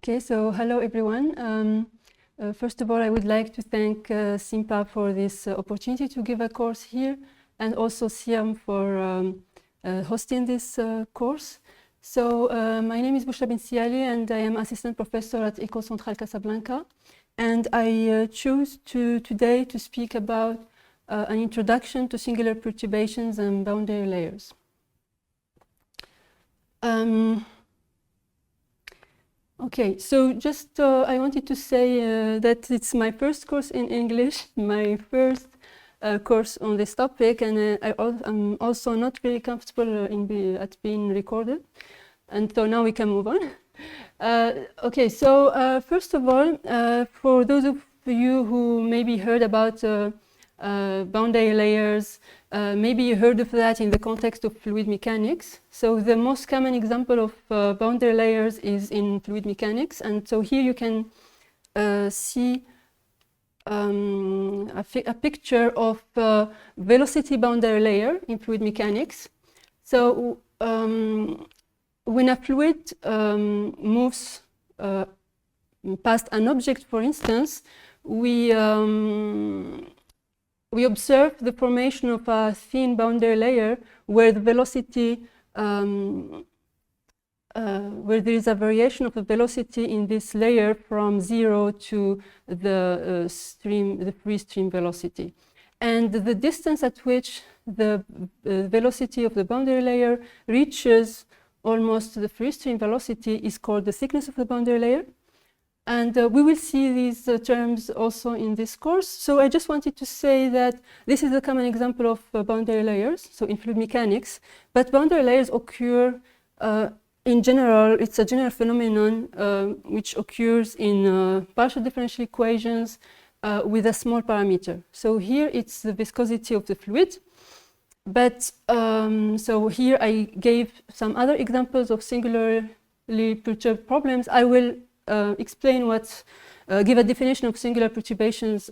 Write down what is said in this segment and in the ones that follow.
Okay, so hello everyone. First of all, I would like to thank CIMPA for this opportunity to give a course here, and also CIRM for hosting this course. So my name is Bouchra Bensiali, and I am assistant professor at École Centrale Casablanca. And I choose today to speak about an introduction to singular perturbations and boundary layers. Okay, so just I wanted to say that it's my first course in English, my first course on this topic, and I'm also not very comfortable at being recorded. And so now we can move on. Okay, so first of all, for those of you who maybe heard about boundary layers, maybe you heard of that in the context of fluid mechanics. So the most common example of boundary layers is in fluid mechanics. And so here you can see a picture of velocity boundary layer in fluid mechanics. So when a fluid moves past an object, for instance, we observe the formation of a thin boundary layer where the velocity, where there is a variation of the velocity in this layer from 0 to the free stream velocity. And the distance at which the velocity of the boundary layer reaches almost the free stream velocity is called the thickness of the boundary layer. And we will see these terms also in this course. So I just wanted to say that this is a common example of boundary layers, so in fluid mechanics. But boundary layers occur in general, it's a general phenomenon which occurs in partial differential equations with a small parameter. So here it's the viscosity of the fluid. But so here I gave some other examples of singularly perturbed problems. I will explain give a definition of singular perturbations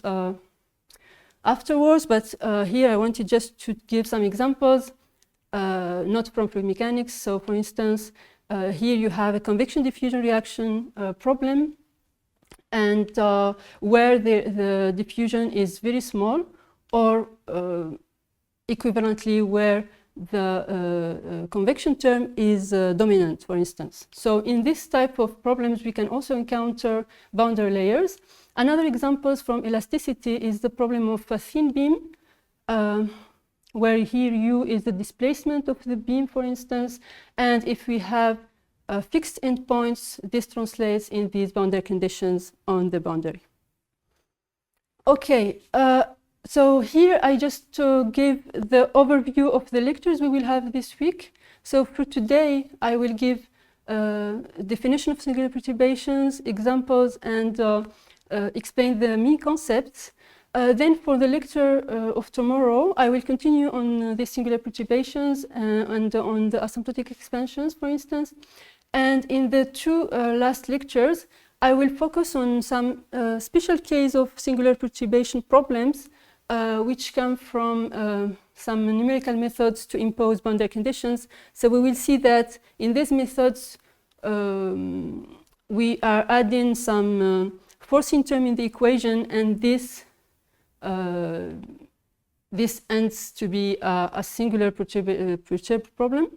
afterwards, but here I wanted just to give some examples, not from fluid mechanics. So for instance, here you have a convection-diffusion reaction problem, and where the diffusion is very small, or equivalently where the convection term is dominant, for instance. So in this type of problems, we can also encounter boundary layers. Another example from elasticity is the problem of a thin beam, where here U is the displacement of the beam, for instance. And if we have fixed endpoints, this translates in these boundary conditions on the boundary. Okay. So here I just gave the overview of the lectures we will have this week. So for today, I will give definition of singular perturbations, examples, and explain the main concepts. Then for the lecture of tomorrow, I will continue on the singular perturbations and on the asymptotic expansions, for instance. And in the two last lectures, I will focus on some special case of singular perturbation problems which come from some numerical methods to impose boundary conditions. So we will see that in these methods, we are adding some forcing term in the equation, and this ends to be a singular perturbed problem.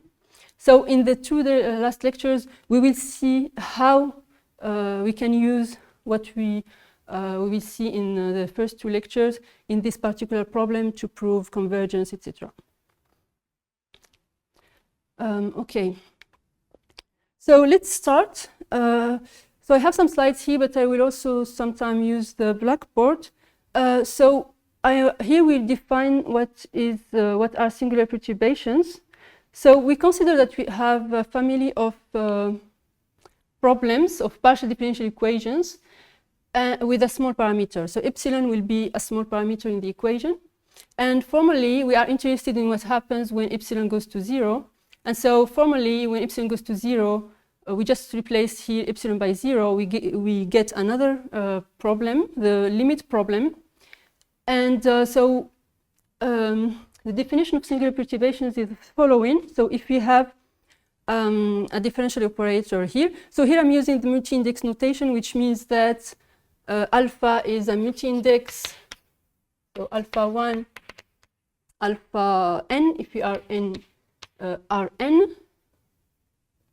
So in the two last lectures, we will see how we can use what we will see in the first two lectures in this particular problem to prove convergence, etc. Okay, so let's start. So I have some slides here, but I will also sometimes use the blackboard. So here we define what are singular perturbations. So we consider that we have a family of problems of partial differential equations with a small parameter. So epsilon will be a small parameter in the equation. And formally, we are interested in what happens when epsilon goes to 0. And so formally, when epsilon goes to 0, we just replace here epsilon by 0. We get another problem, the limit problem. And so the definition of singular perturbations is the following. So if we have a differential operator here. So here I'm using the multi-index notation, which means that alpha is a multi-index. So alpha 1, alpha n, if we are in Rn.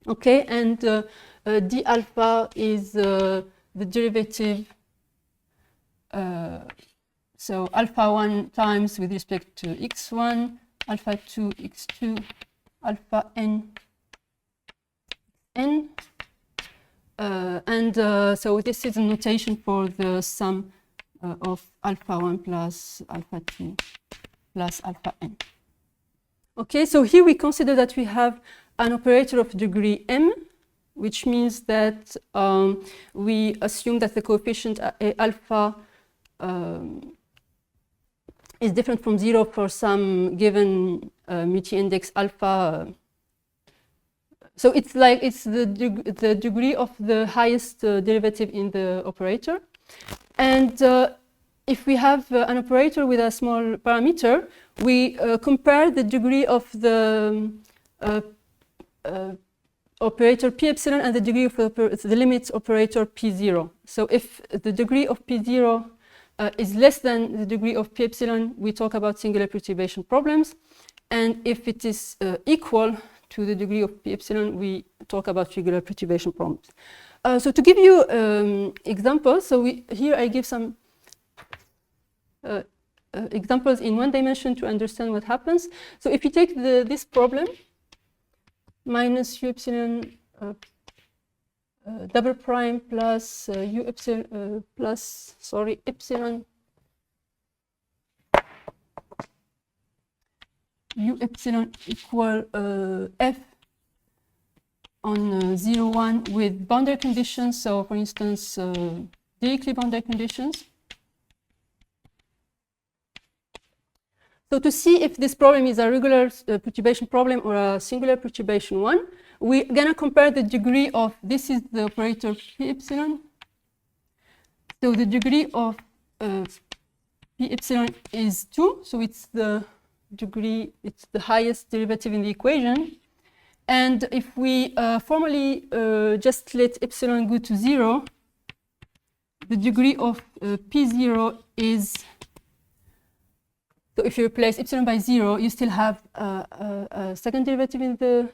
Okay, and d alpha is the derivative. So alpha 1 times with respect to x1, alpha 2 x2, alpha n n. So this is a notation for the sum of alpha 1 plus alpha 2 plus alpha n. Okay, so here we consider that we have an operator of degree m, which means that we assume that the coefficient alpha is different from 0 for some given multi-index alpha. So it's like it's the degree of the highest derivative in the operator. And if we have an operator with a small parameter, we compare the degree of the operator p epsilon and the degree of the limit operator p0. So if the degree of p0 is less than the degree of p epsilon, we talk about singular perturbation problems. And if it is equal to the degree of p epsilon, we talk about regular perturbation problems. So to give you examples, so here I give some examples in one dimension to understand what happens. So if you take this problem, minus u epsilon double prime plus u epsilon plus, sorry, epsilon u epsilon equal f on 0, 1 with boundary conditions. So for instance, directly boundary conditions. So to see if this problem is a regular perturbation problem or a singular perturbation one, we're gonna compare the degree of, this is the operator p epsilon. So the degree of p epsilon is 2, so it's the degree, it's the highest derivative in the equation. And if we formally just let epsilon go to 0, the degree of p0 is, so if you replace epsilon by 0, you still have a second derivative in the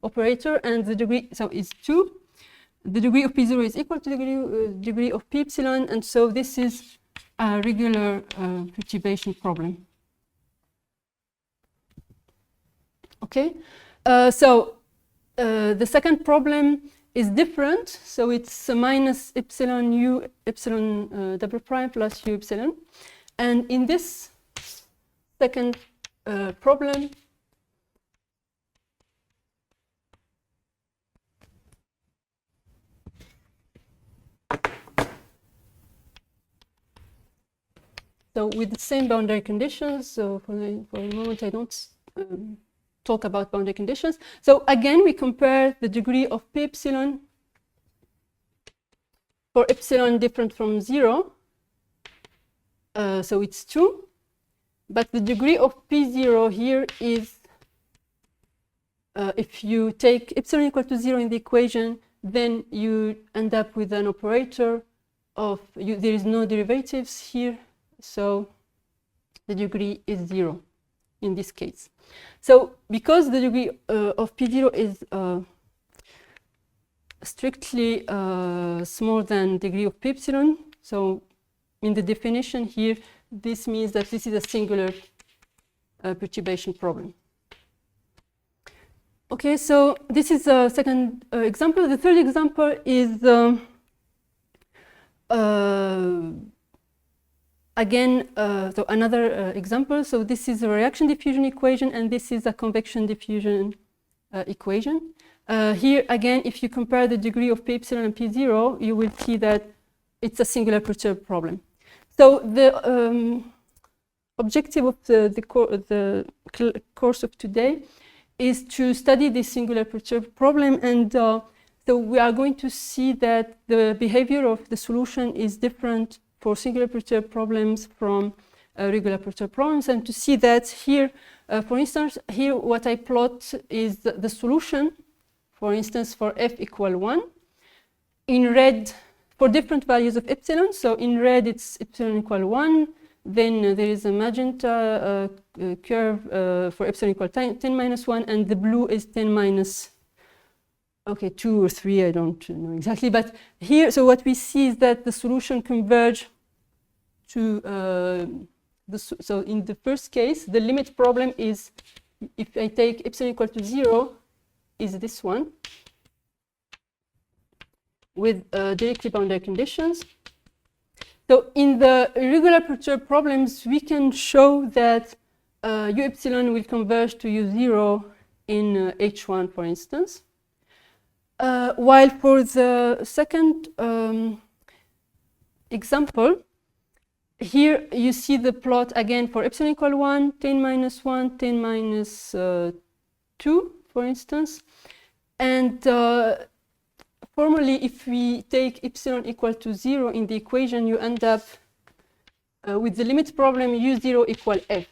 operator, and the degree, so is 2. The degree of p0 is equal to the degree of p epsilon, and so this is a regular perturbation problem. Okay, so the second problem is different. So it's minus epsilon u epsilon double prime plus u epsilon, and in this second problem, so with the same boundary conditions. So for the moment, I don't talk about boundary conditions. So again, we compare the degree of p epsilon for epsilon different from 0. So it's 2. But the degree of p0 here is, if you take epsilon equal to 0 in the equation, then you end up with an operator of, there is no derivatives here, so the degree is 0 in this case. So because the degree of p0 is strictly smaller than degree of p epsilon, so in the definition here, this means that this is a singular perturbation problem. Okay, so this is a second example. The third example is again, so another example. So this is a reaction-diffusion equation, and this is a convection-diffusion equation. Here again, if you compare the degree of p epsilon and p0, you will see that it's a singular perturbed problem. So the objective of the course of today is to study this singular perturbed problem, and so we are going to see that the behavior of the solution is different for singular perturbed problems from regular perturbed problems, and to see that here, for instance, here what I plot is the solution for instance, for f equal 1. In red, for different values of epsilon. So in red, it's epsilon equal 1. Then there is a magenta curve for epsilon equal 10 minus 1. And the blue is 10 minus, okay, 2 or 3. I don't know exactly. But here, so what we see is that the solution converge to so in the first case, the limit problem is, if I take epsilon equal to 0, is this one with directly boundary conditions. So in the irregular perturbed problems, we can show that u epsilon will converge to u0 in H1, for instance. While for the second example, here you see the plot again for epsilon equal 1, 10 minus 1, 10 minus 2, for instance. And formally, if we take epsilon equal to 0 in the equation, you end up with the limit problem u0 equal f.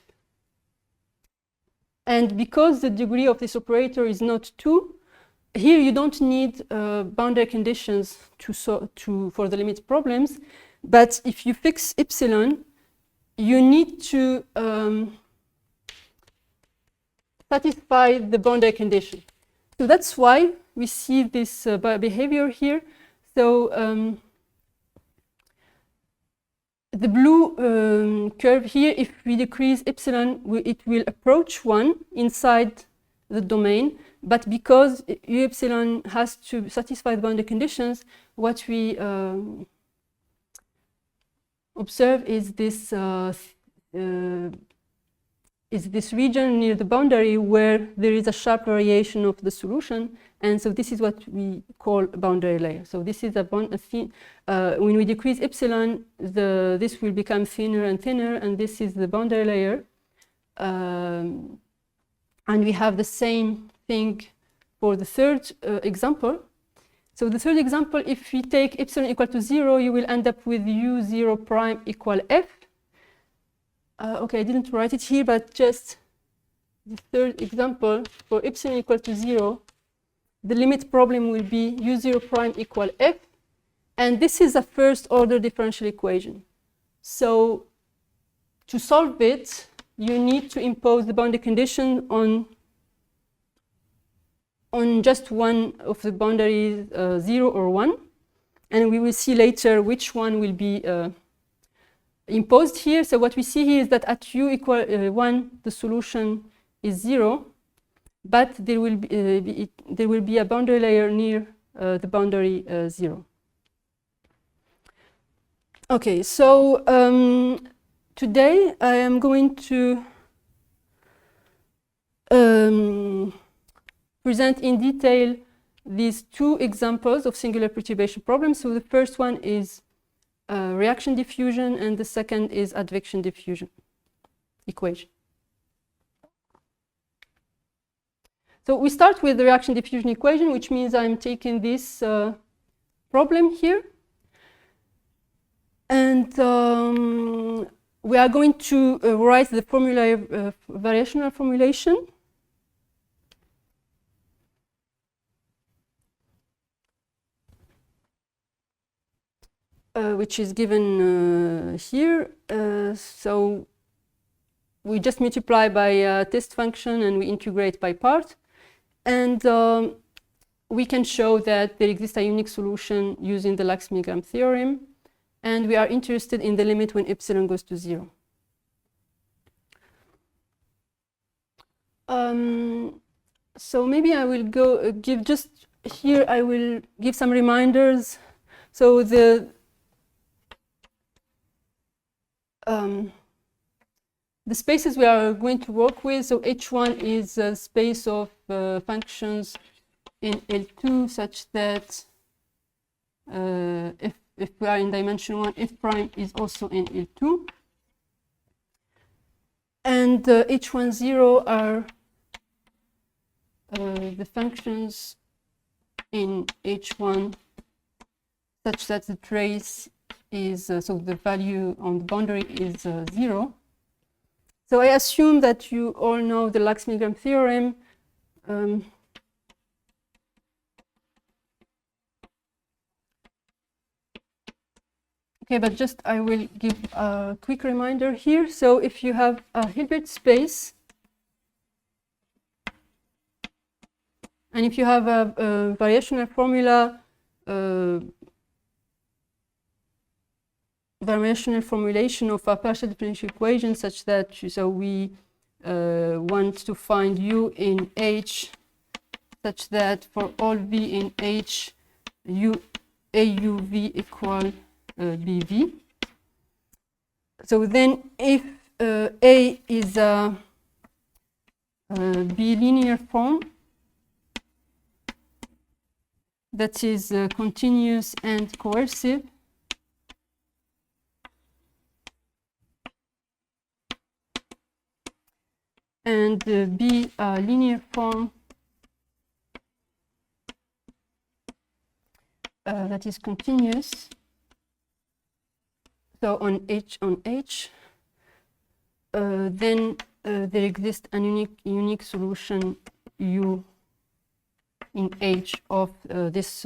And because the degree of this operator is not 2, here you don't need boundary conditions for the limit problems. But if you fix epsilon, you need to satisfy the boundary condition. So that's why we see this behavior here. So the blue curve here, if we decrease epsilon, it will approach 1 inside the domain. But because u epsilon has to satisfy the boundary conditions, what we observe is this region near the boundary where there is a sharp variation of the solution, and so this is what we call a boundary layer. So this is when we decrease epsilon, this will become thinner and thinner, and this is the boundary layer. And we have the same thing for the third example. So the third example, if we take epsilon equal to 0, you will end up with u0 prime equal f. Okay, I didn't write it here, but just the third example, for epsilon equal to 0, the limit problem will be u0 prime equal f. And this is a first order differential equation. So to solve it, you need to impose the boundary condition on just one of the boundaries, 0 or 1. And we will see later which one will be imposed here. So what we see here is that at u equal 1, the solution is 0, but there will be a boundary layer near the boundary 0. Okay, so today I am going to present in detail these two examples of singular perturbation problems. So the first one is reaction diffusion, and the second is advection diffusion equation. So we start with the reaction diffusion equation, which means I'm taking this problem here. And we are going to write the formula, variational formulation. Which is given here. So we just multiply by a test function and we integrate by part. And we can show that there exists a unique solution using the Lax-Milgram theorem. And we are interested in the limit when epsilon goes to 0. So maybe I will go give just here, I will give some reminders. So the spaces we are going to work with, so H1 is a space of functions in L2 such that if we are in dimension 1, f prime is also in L2. And H1, 0 are the functions in H1 such that the trace is, so the value on the boundary is 0. So I assume that you all know the Lax-Milgram theorem. Okay, but just I will give a quick reminder here. So if you have a Hilbert space, and if you have a variational formula, variational formulation of a partial differential equation such that, so we want to find u in H such that for all v in H, AUV equal BV. So then if A is a bilinear form that is continuous and coercive, and B a linear form that is continuous, so on H, then there exists a unique solution U in H of this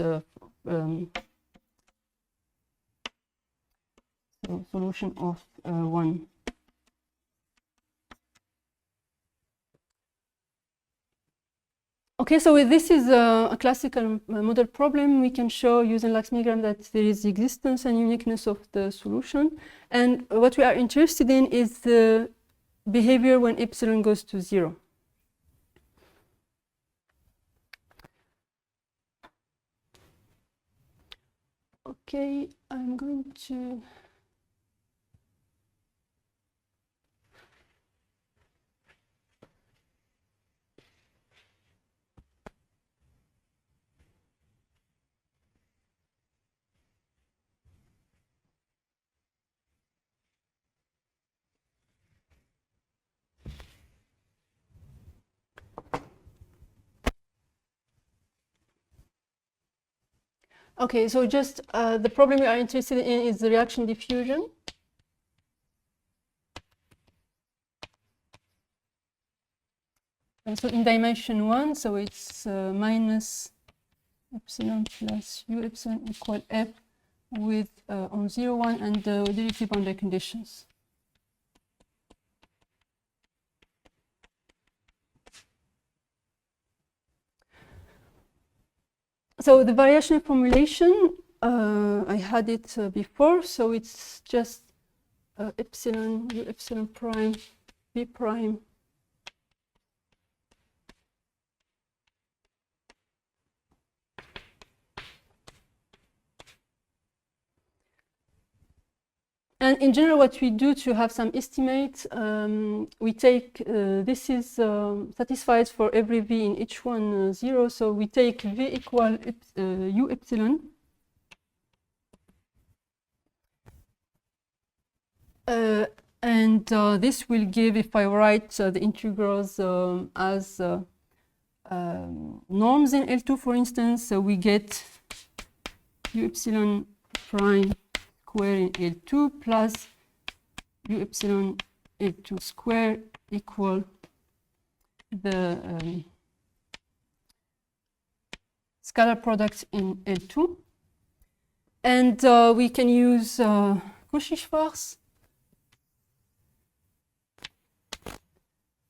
solution of 1. Okay, so this is a classical model problem. We can show using Lax-Milgram that there is existence and uniqueness of the solution. And what we are interested in is the behavior when epsilon goes to 0. Okay, I'm going to... Okay, so just the problem we are interested in is the reaction diffusion. And so in dimension 1, so it's minus epsilon plus u epsilon equal f with on 0, 1 and the derivative boundary conditions. So the variational formulation, I had it before, so it's just epsilon, u epsilon prime, v prime, and in general, what we do to have some estimate, we take, this is satisfied for every v in each one 0, so we take v equal u epsilon. And this will give, if I write the integrals as norms in L2, for instance, so we get u epsilon prime square in L2 plus u epsilon L2 square equal the scalar product in L2. And we can use Cauchy-Schwarz.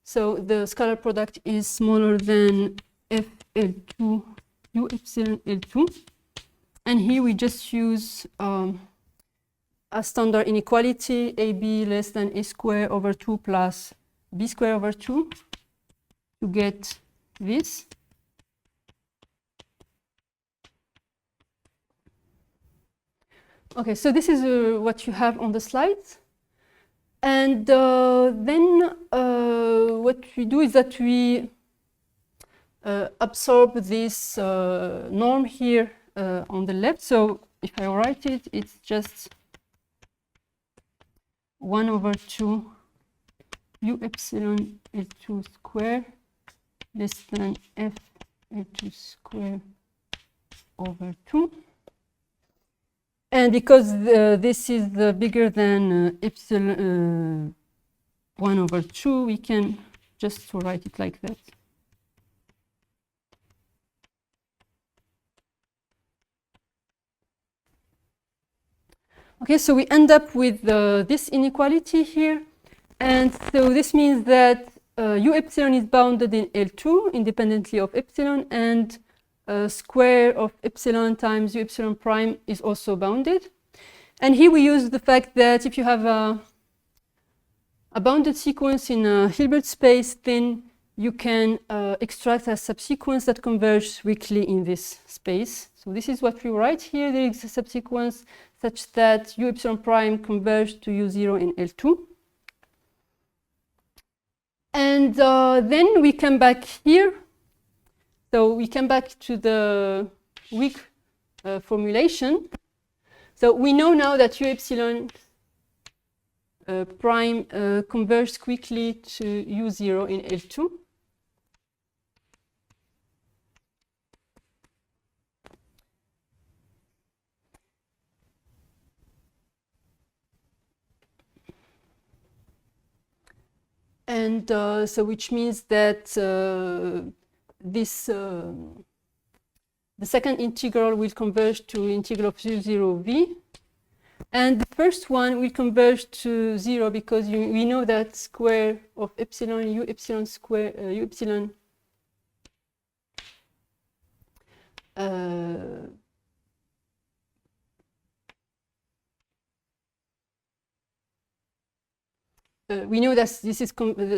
So the scalar product is smaller than FL2 u epsilon L2. And here we just use a standard inequality, AB less than A square over 2 plus B square over 2 to get this. Okay, so this is what you have on the slides. And then what we do is that we absorb this norm here on the left. So if I write it, it's just 1 over 2 u epsilon L2 square less than f L2 square over 2. And because this is bigger than epsilon 1 over 2, we can just write it like that. Okay, so we end up with this inequality here. And so this means that u epsilon is bounded in L2 independently of epsilon, and square of epsilon times u epsilon prime is also bounded. And here we use the fact that if you have a bounded sequence in a Hilbert space, then you can extract a subsequence that converges weakly in this space. So this is what we write here. There is a subsequence such that u epsilon prime converges to u0 in L2. And then we come back here. So we come back to the weak formulation. So we know now that u epsilon prime converges quickly to u0 in L2. And so which means that this the second integral will converge to integral of u0v, and the first one will converge to 0 because we know that square of epsilon u epsilon square u epsilon we know that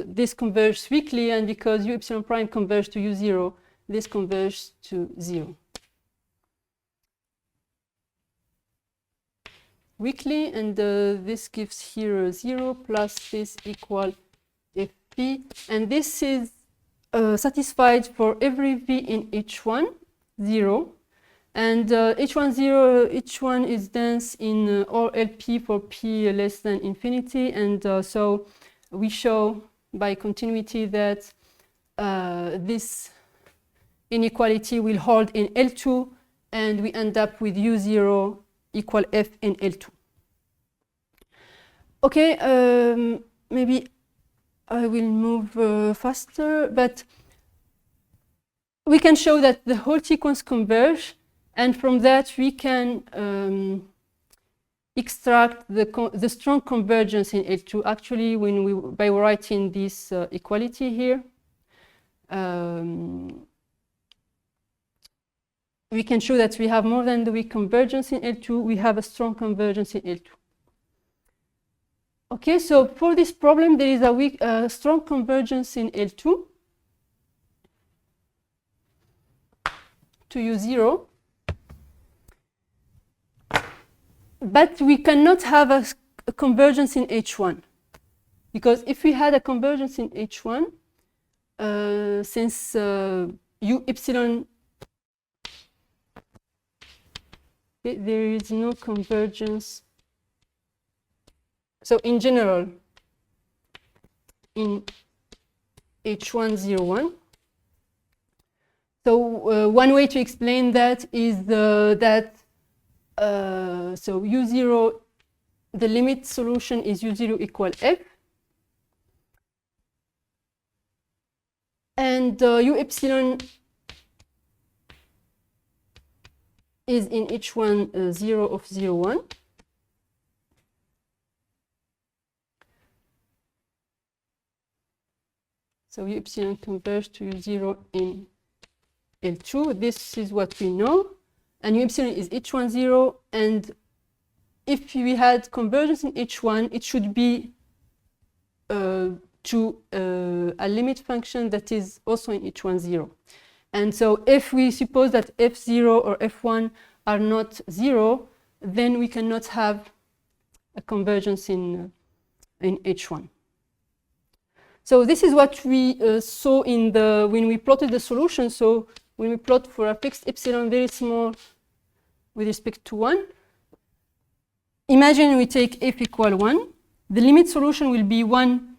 this converges weakly, and because u epsilon prime converges to u0, this converges to 0. Weakly, and this gives here 0 plus this equal fp, and this is satisfied for every v in h1, 0. And h1 is dense in all LP for p less than infinity, and so we show by continuity that this inequality will hold in L2, and we end up with u0 equal f in L2. Okay, maybe I will move faster, but we can show that the whole sequence converge. And from that, we can extract the strong convergence in L2. Actually, by writing this equality here, we can show that we have more than the weak convergence in L2. We have a strong convergence in L2. Okay, so for this problem, there is a strong convergence in L2 to u0. But we cannot have a convergence in H1, because if we had a convergence in H1, since u epsilon, there is no convergence. So in general, in H101, so one way to explain that is that so u0, the limit solution is u0 equal f, and u epsilon is in h1 0 of 0, 1. So u epsilon converges to u0 in L2. This is what we know. And u epsilon is h1 0, and if we had convergence in h1, it should be to a limit function that is also in h1 0. And so if we suppose that f0 or f1 are not 0, then we cannot have a convergence in h1. So this is what we saw in when we plotted the solution. So when we plot for a fixed epsilon very small with respect to 1, imagine we take f equal 1. The limit solution will be 1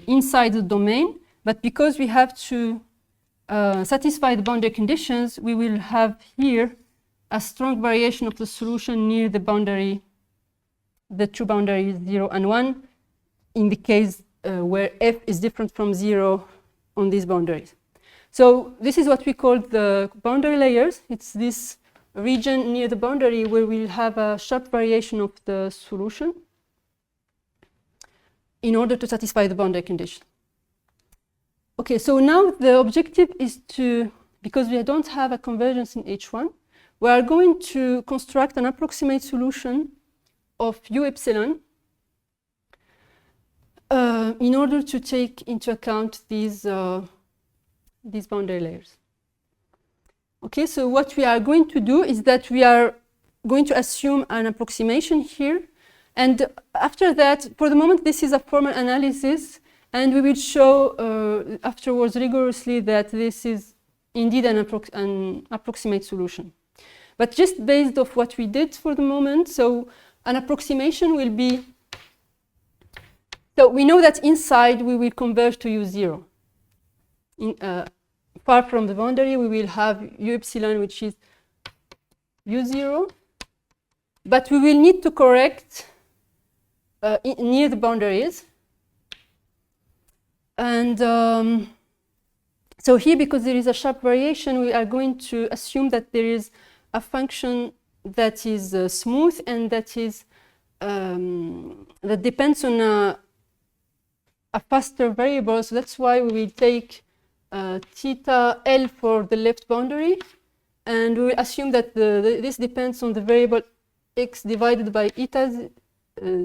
inside the domain, but because we have to satisfy the boundary conditions, we will have here a strong variation of the solution near the boundary, the two boundaries 0 and 1, in the case where f is different from 0 on these boundaries. So this is what we call the boundary layers. It's this region near the boundary where we'll have a sharp variation of the solution in order to satisfy the boundary condition. Okay, so now the objective is to, because we don't have a convergence in H1, we are going to construct an approximate solution of U epsilon in order to take into account these boundary layers. Okay, so what we are going to do is that we are going to assume an approximation here. And after that, for the moment, this is a formal analysis. And we will show afterwards rigorously that this is indeed an approximate solution. But just based off what we did for the moment, so an approximation will be, so we know that inside we will converge to U0. Far from the boundary, we will have U epsilon, which is U0. But we will need to correct near the boundaries. And so here, because there is a sharp variation, we are going to assume that there is a function that is smooth and that is that depends on a faster variable. So that's why we will take theta L for the left boundary, and we will assume that this depends on the variable x divided by eta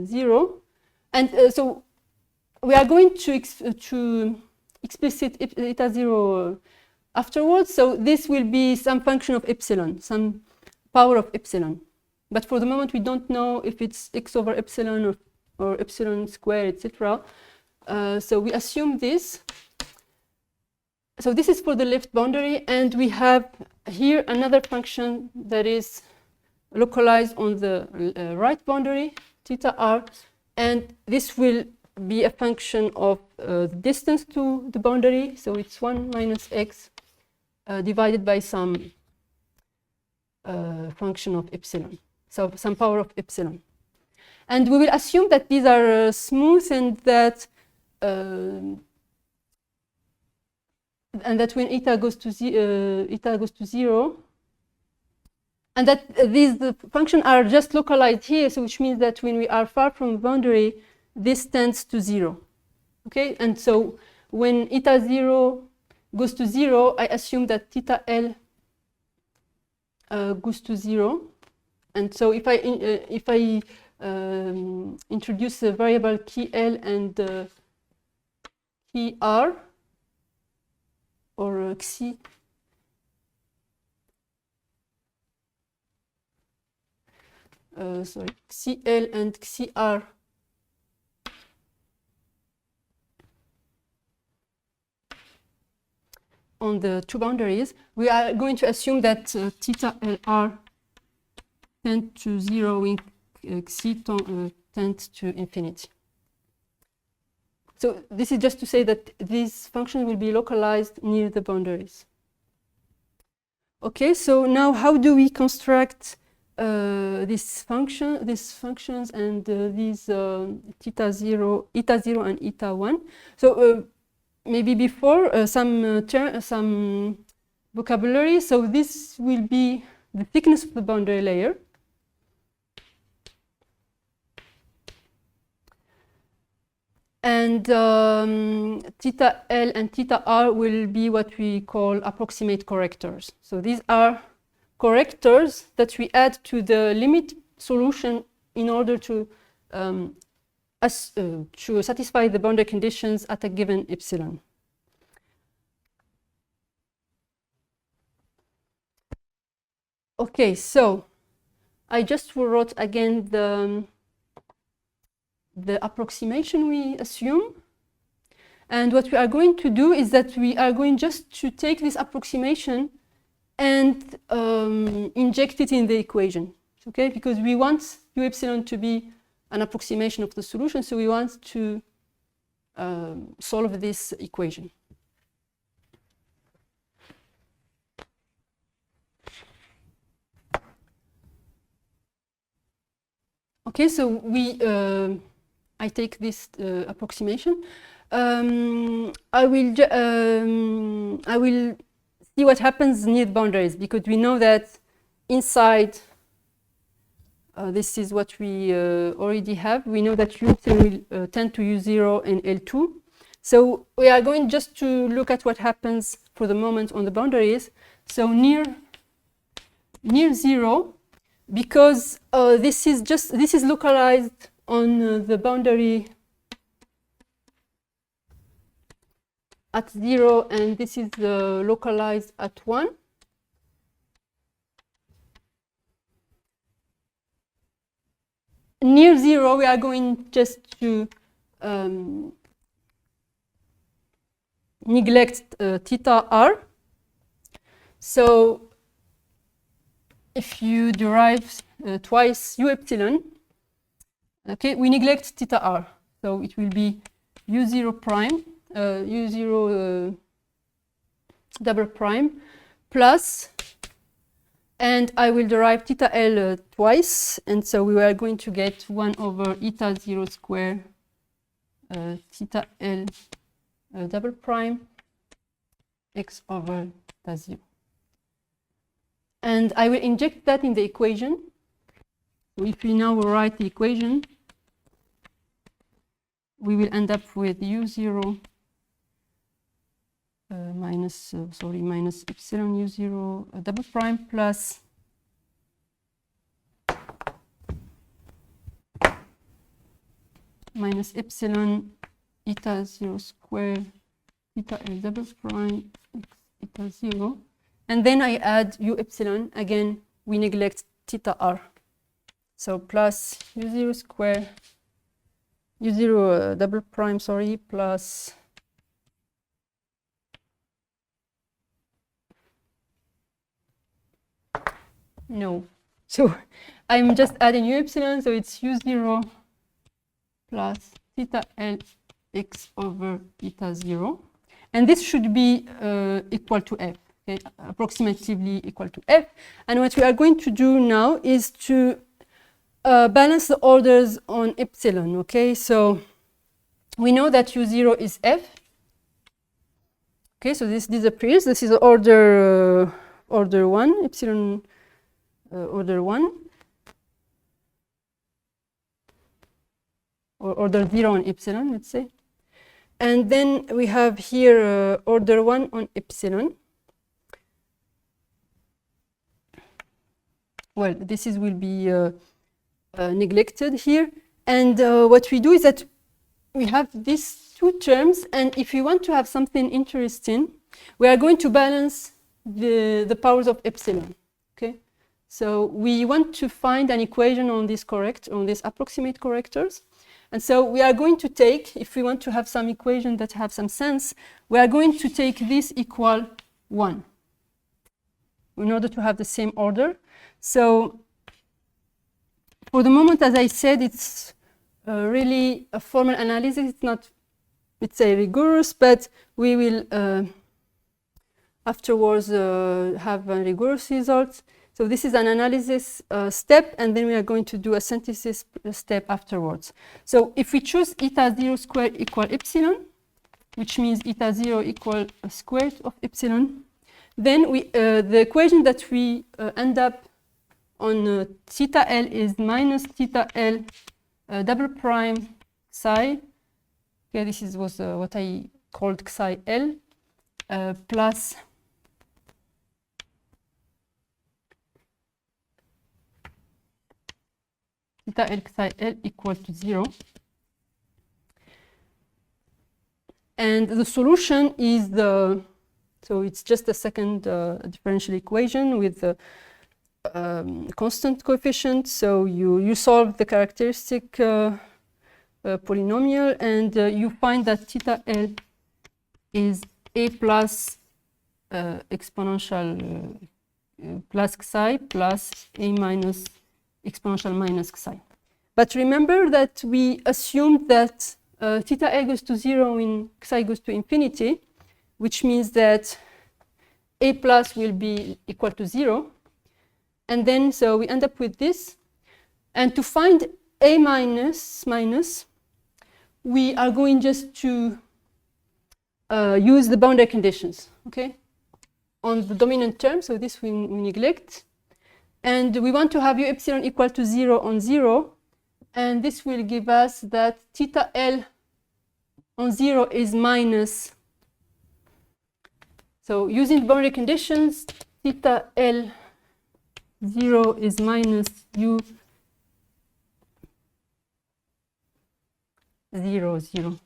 0. And so we are going to explicit eta 0 afterwards. So this will be some function of epsilon, some power of epsilon. But for the moment, we don't know if it's x over epsilon or epsilon squared, etc. So we assume this. So this is for the left boundary, and we have here another function that is localized on the right boundary, theta r, and this will be a function of the distance to the boundary. So it's 1 minus x divided by some function of epsilon, so some power of epsilon. And we will assume that these are smooth and that when eta goes to 0, and that these functions are just localized here, so which means that when we are far from the boundary, this tends to 0. Okay, and so when eta 0 goes to 0, I assume that theta L goes to 0. And so if I introduce a variable key L and key R, or xi, xi L and xi R on the two boundaries, we are going to assume that theta L R tend to 0 when xi tends to infinity. So this is just to say that these functions will be localized near the boundaries. Okay, so now how do we construct these functions and these eta 0 and eta 1? So maybe before some vocabulary. So this will be the thickness of the boundary layer. And theta L and theta R will be what we call approximate correctors. So these are correctors that we add to the limit solution in order to satisfy the boundary conditions at a given epsilon. Okay, so I just wrote again the approximation we assume. And what we are going to do is that we are going just to take this approximation and inject it in the equation, okay? Because we want U epsilon to be an approximation of the solution, so we want to solve this equation. Okay, so I take this approximation. I will see what happens near the boundaries, because we know that inside, this is what we already have. We know that U will tend to U0 and L2. So we are going just to look at what happens for the moment on the boundaries. So near 0, because this is localized on the boundary at 0, and this is localized at 1. Near 0, we are going just to neglect theta r. So if you derive twice u epsilon, okay, we neglect theta r. So it will be u0 prime, u0 double prime plus, and I will derive theta l twice, and so we are going to get 1 over eta 0 square theta l double prime x over theta 0. And I will inject that in the equation. So if we now write the equation, we will end up with u0 minus epsilon u0 double prime plus minus epsilon eta 0 square theta l double prime x eta 0. And then I add u epsilon. Again, we neglect theta r. So plus u0 square, u0 double prime, sorry, plus no. So I'm just adding u epsilon, so it's u0 plus theta l x over theta 0. And this should be equal to f. Okay, approximately equal to f. And what we are going to do now is to balance the orders on epsilon. Okay, so we know that u0 is f. Okay, so this disappears. This is order 1, epsilon order 1, or order 0 on epsilon, let's say. And then we have here order 1 on epsilon. Well, this will be neglected here. And what we do is that we have these two terms, and if we want to have something interesting, we are going to balance the powers of epsilon. Okay, so we want to find an equation on this approximate correctors, and so we are going to take, if we want to have some equation that have some sense, we are going to take this equal 1 in order to have the same order. So for the moment, as I said, it's really a formal analysis. It's not, let's say, rigorous, but we will afterwards have a rigorous result. So this is an analysis step, and then we are going to do a synthesis step afterwards. So if we choose eta 0 squared equal epsilon, which means eta 0 equal a square root of epsilon, then the equation that we end up on theta L is minus theta L double prime psi. Okay, this was what I called psi L plus theta L psi L equal to 0. And the solution is so it's just a second differential equation with the constant coefficient. So you solve the characteristic polynomial, and you find that theta L is a plus exponential plus xi plus a minus exponential minus xi. But remember that we assumed that theta L goes to 0 when xi goes to infinity, which means that a plus will be equal to 0. And then, so we end up with this. And to find a minus, we are going just to use the boundary conditions, okay, on the dominant term. So this we neglect. And we want to have u epsilon equal to 0 on 0. And this will give us that theta L on 0 is minus. So using boundary conditions, theta L 0 is minus u 0, 0.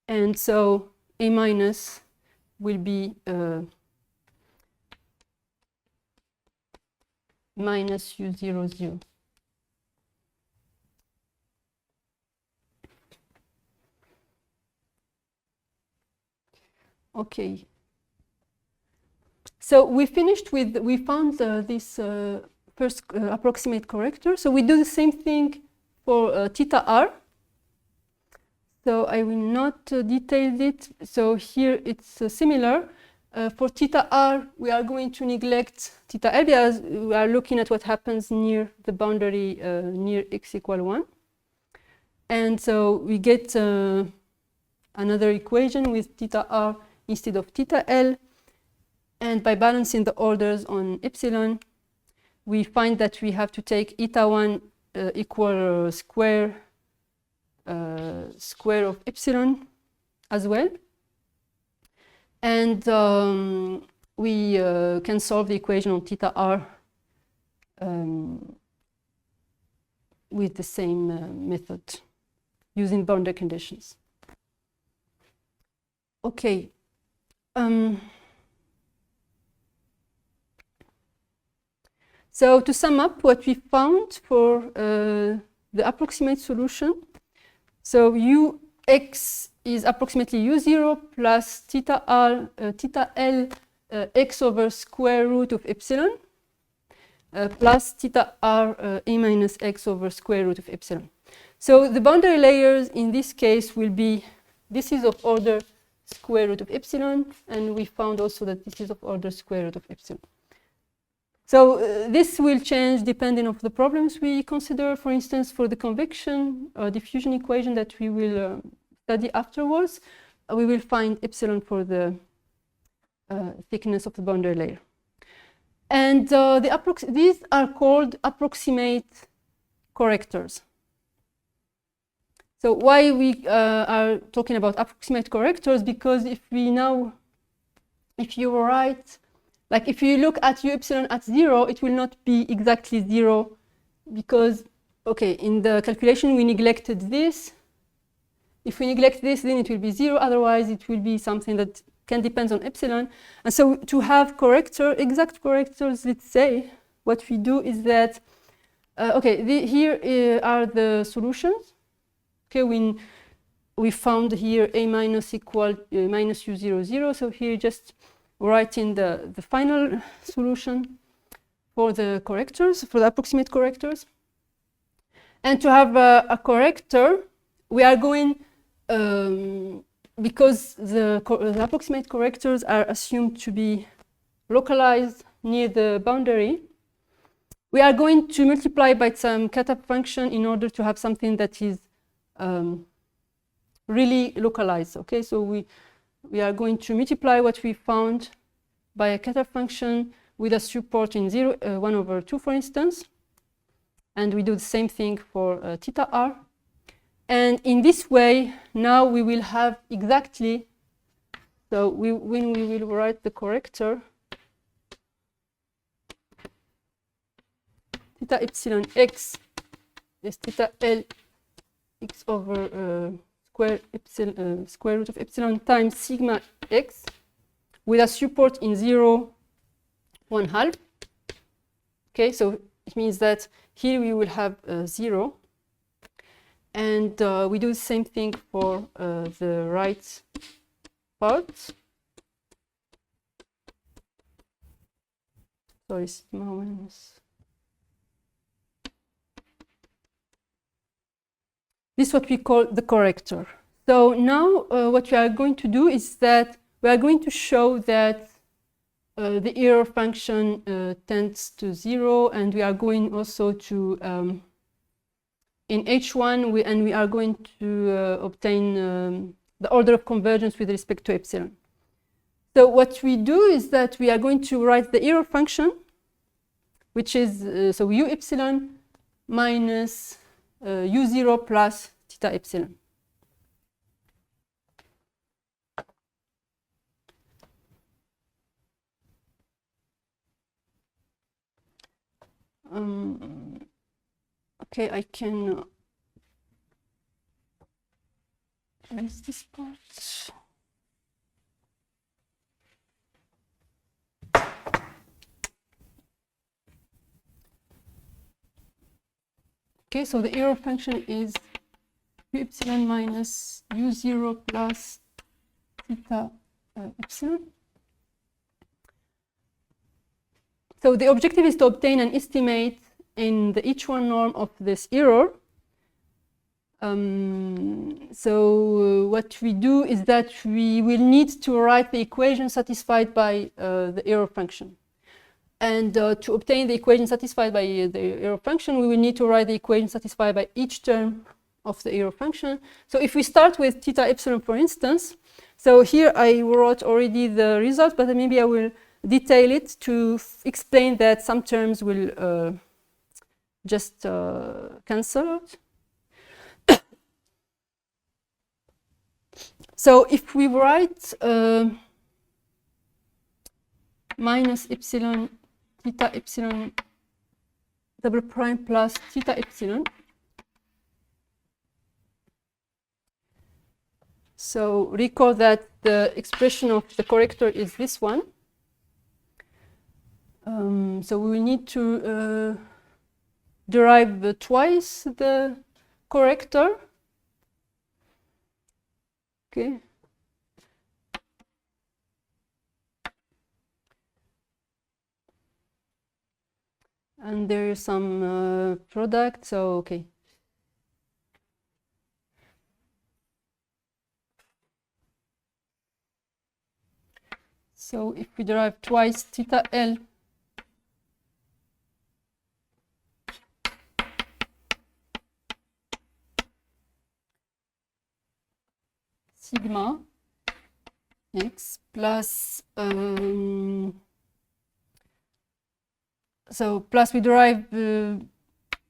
And so A minus will be minus u 0, 0. Okay. So we finished with, we found this first approximate corrector. So we do the same thing for theta r. So I will not detail it. So here it's similar. For theta r, we are going to neglect theta l because we are looking at what happens near the boundary near x equal 1. And so we get another equation with theta r instead of theta l. And by balancing the orders on epsilon, we find that we have to take eta 1 equal square of epsilon as well. And we can solve the equation on theta r with the same method using boundary conditions. Okay. So to sum up what we found for the approximate solution, so ux is approximately u0 plus theta r, theta l x over square root of epsilon plus theta r a minus x over square root of epsilon. So the boundary layers in this case will be, this is of order square root of epsilon, and we found also that this is of order square root of epsilon. So this will change depending on the problems we consider. For instance, for the convection-diffusion equation that we will study afterwards, we will find epsilon for the thickness of the boundary layer. And these are called approximate correctors. So why we are talking about approximate correctors? Because if you write, like if you look at u epsilon at 0, it will not be exactly 0 because, okay, in the calculation we neglected this. If we neglect this, then it will be 0. Otherwise, it will be something that can depend on epsilon. And so to have exact correctors, let's say, what we do is that, okay, here are the solutions. Okay, we found here a minus equal minus u0, 0. So here just write in the final solution for the correctors, for the approximate correctors. And to have a corrector, we are going, because the approximate correctors are assumed to be localized near the boundary, we are going to multiply by some cut-up function in order to have something that is really localized. Okay, so we are going to multiply what we found by a cut-up function with a support in 1 over 2, for instance. And we do the same thing for theta r. And in this way, now we will have exactly, so when we will write the corrector, theta epsilon x is theta l x over square root of epsilon times sigma x with a support in 0, 1/2. Okay, so it means that here we will have 0. And we do the same thing for the right part. Sorry, sigma minus. This is what we call the corrector. So now what we are going to do is that we are going to show that the error function tends to 0, and we are going also to, in H1, we are going to obtain the order of convergence with respect to epsilon. So what we do is that we are going to write the error function which is so u epsilon minus u0 plus theta epsilon. Okay, I can erase this part. Okay, so the error function is u epsilon minus u0 plus theta epsilon. So the objective is to obtain an estimate in the H1 norm of this error. So what we do is that we will need to write the equation satisfied by the error function. And to obtain the equation satisfied by the error function, we will need to write the equation satisfied by each term of the error function. So if we start with theta epsilon, for instance, so here I wrote already the result, but maybe I will detail it to explain that some terms will just cancel out. So if we write minus epsilon theta epsilon double prime plus theta epsilon, so recall that the expression of the corrector is this one. So we will need to derive twice the corrector. Okay. And there is some product, so okay. So if we derive twice theta L sigma x plus so plus we derive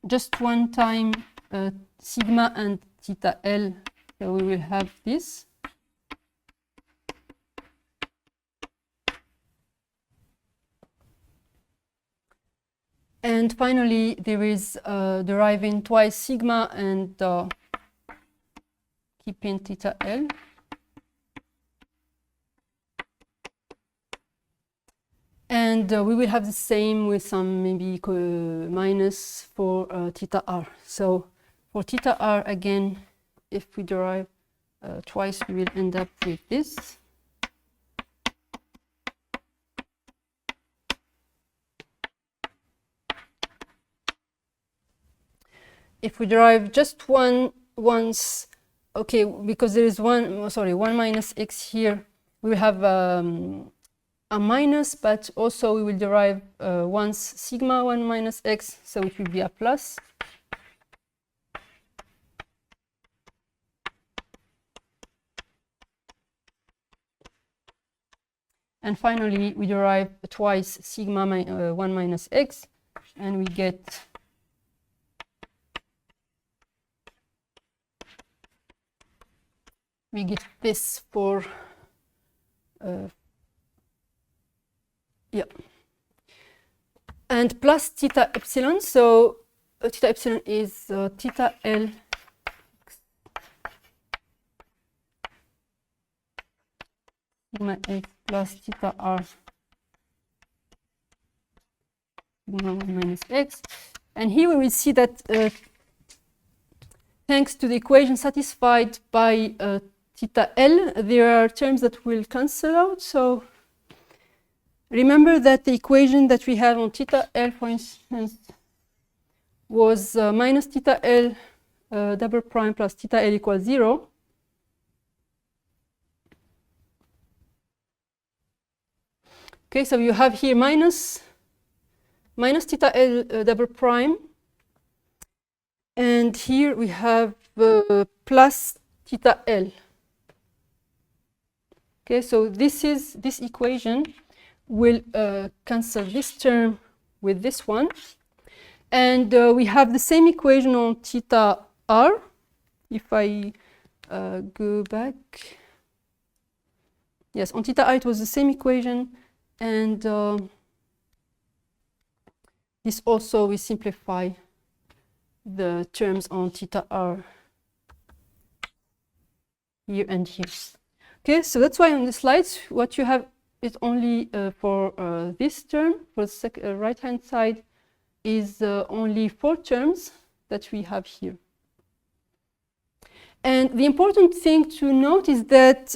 just one time sigma and theta L, so we will have this. And finally, there is deriving twice sigma and keeping theta L. And we will have the same with some maybe minus for theta r. So for theta r, again, if we derive twice, we will end up with this. If we derive just once, okay, because there is one minus x here, we will have a minus, but also we will derive once sigma 1 minus x, so it will be a plus. And finally, we derive twice sigma 1 minus x, and we get this for yeah, and plus theta epsilon. So theta epsilon is theta L sigma x plus theta r sigma 1 minus x. And here we will see that thanks to the equation satisfied by theta L, there are terms that will cancel out. So remember that the equation that we have on theta L, for instance, was minus theta L double prime plus theta L equals 0. Okay, so you have here minus theta L double prime, and here we have plus theta L. Okay, so this equation will cancel this term with this one. And we have the same equation on theta r. If I go back. Yes, on theta r it was the same equation. And this also we simplify the terms on theta r here and here. Okay, so that's why on the slides what you have is only for this term, for the right-hand side, is only 4 terms that we have here. And the important thing to note is that,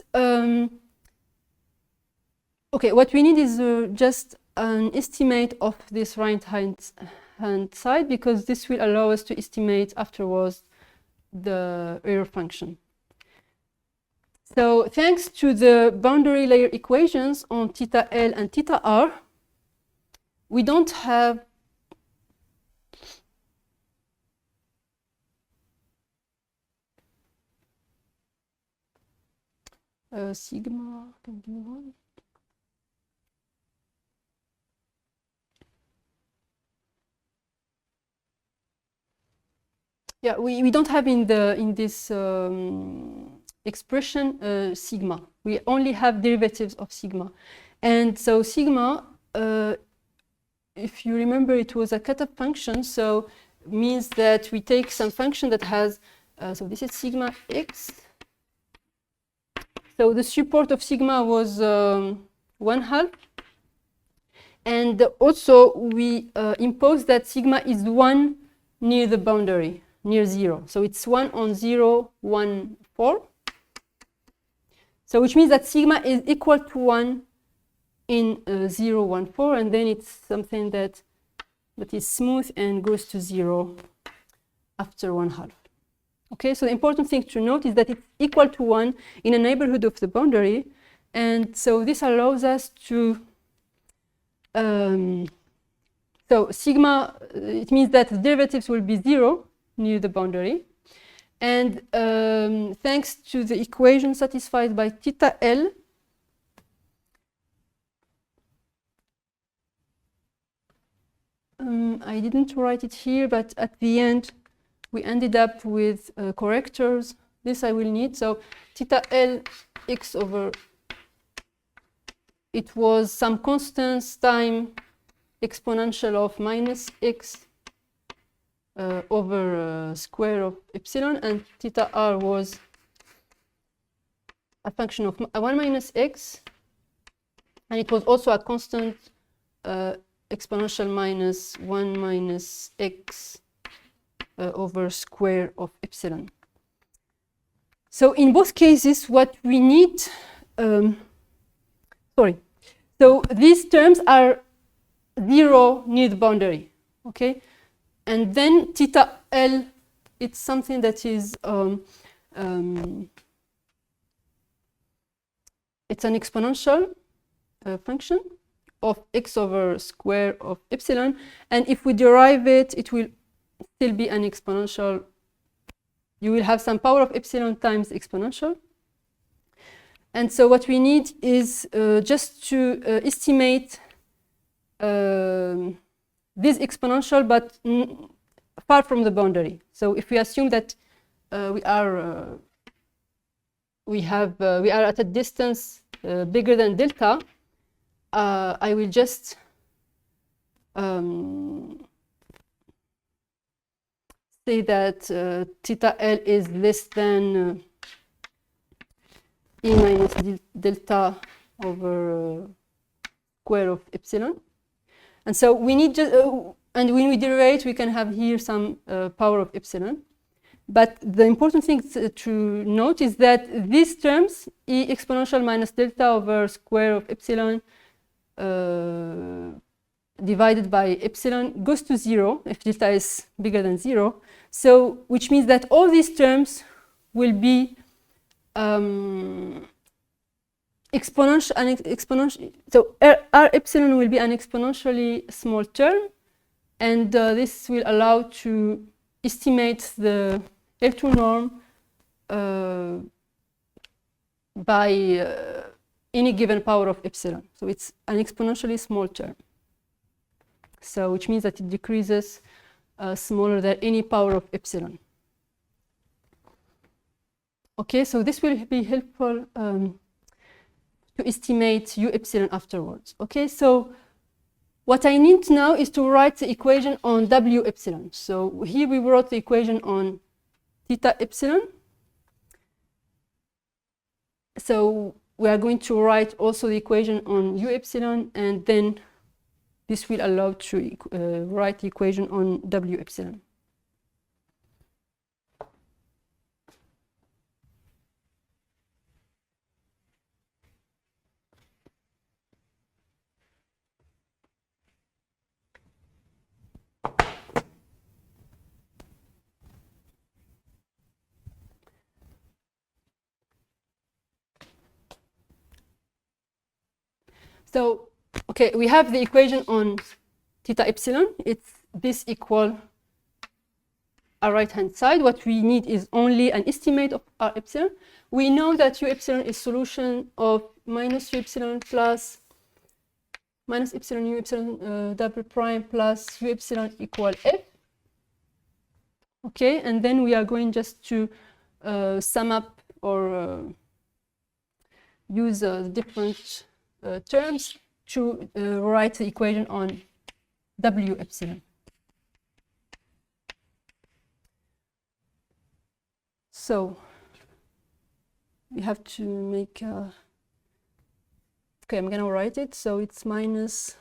okay, what we need is just an estimate of this right-hand side, because this will allow us to estimate afterwards the error function. So thanks to the boundary layer equations on theta L and theta R, we don't have sigma. Can give me one. Yeah, we don't have in this expression sigma. We only have derivatives of sigma, and so sigma, if you remember, it was a cutoff function, so means that we take some function that has so this is sigma x. So the support of sigma was 1/2, and also we impose that sigma is 1 near the boundary, near 0. So it's 1 on 0, 1, 4. So which means that sigma is equal to 1 in 0, 1, 4, and then it's something that is smooth and goes to 0 after 1/2. Okay, so the important thing to note is that it's equal to 1 in a neighborhood of the boundary, and so this allows us to so sigma, it means that the derivatives will be 0 near the boundary. And thanks to the equation satisfied by theta L, I didn't write it here, but at the end we ended up with correctors. This I will need. So theta L x over, it was some constants time exponential of minus x over square of epsilon, and theta r was a function of 1 minus x, and it was also a constant exponential minus 1 minus x over square of epsilon. So in both cases, what we need, so these terms are 0 near the boundary, okay? And then theta L, it's something that is, it's an exponential function of x over square of epsilon. And if we derive it, it will still be an exponential. You will have some power of epsilon times exponential. And so what we need is just to estimate this exponential, but far from the boundary. So if we assume that we are at a distance bigger than delta, I will just say that theta L is less than E minus delta over square of epsilon. And so we need just, and when we derive, we can have here some power of epsilon. But the important thing to note is that these terms, E exponential minus delta over square of epsilon divided by epsilon goes to 0 if delta is bigger than 0. So, which means that all these terms will be exponential. So R epsilon will be an exponentially small term, and this will allow to estimate the L2 norm by any given power of epsilon. So it's an exponentially small term. So which means that it decreases smaller than any power of epsilon. Okay, so this will be helpful to estimate u epsilon afterwards. Okay, so what I need now is to write the equation on w epsilon. So here we wrote the equation on theta epsilon. So we are going to write also the equation on u epsilon, and then this will allow to write the equation on w epsilon. So, okay, we have the equation on theta epsilon. It's this equal our right-hand side. What we need is only an estimate of r epsilon. We know that u epsilon is solution of minus u epsilon plus minus epsilon u epsilon double prime plus u epsilon equal f. Okay, and then we are going just to sum up or use different terms to write the equation on w epsilon. So we have to make okay, I'm going to write it. So it's minus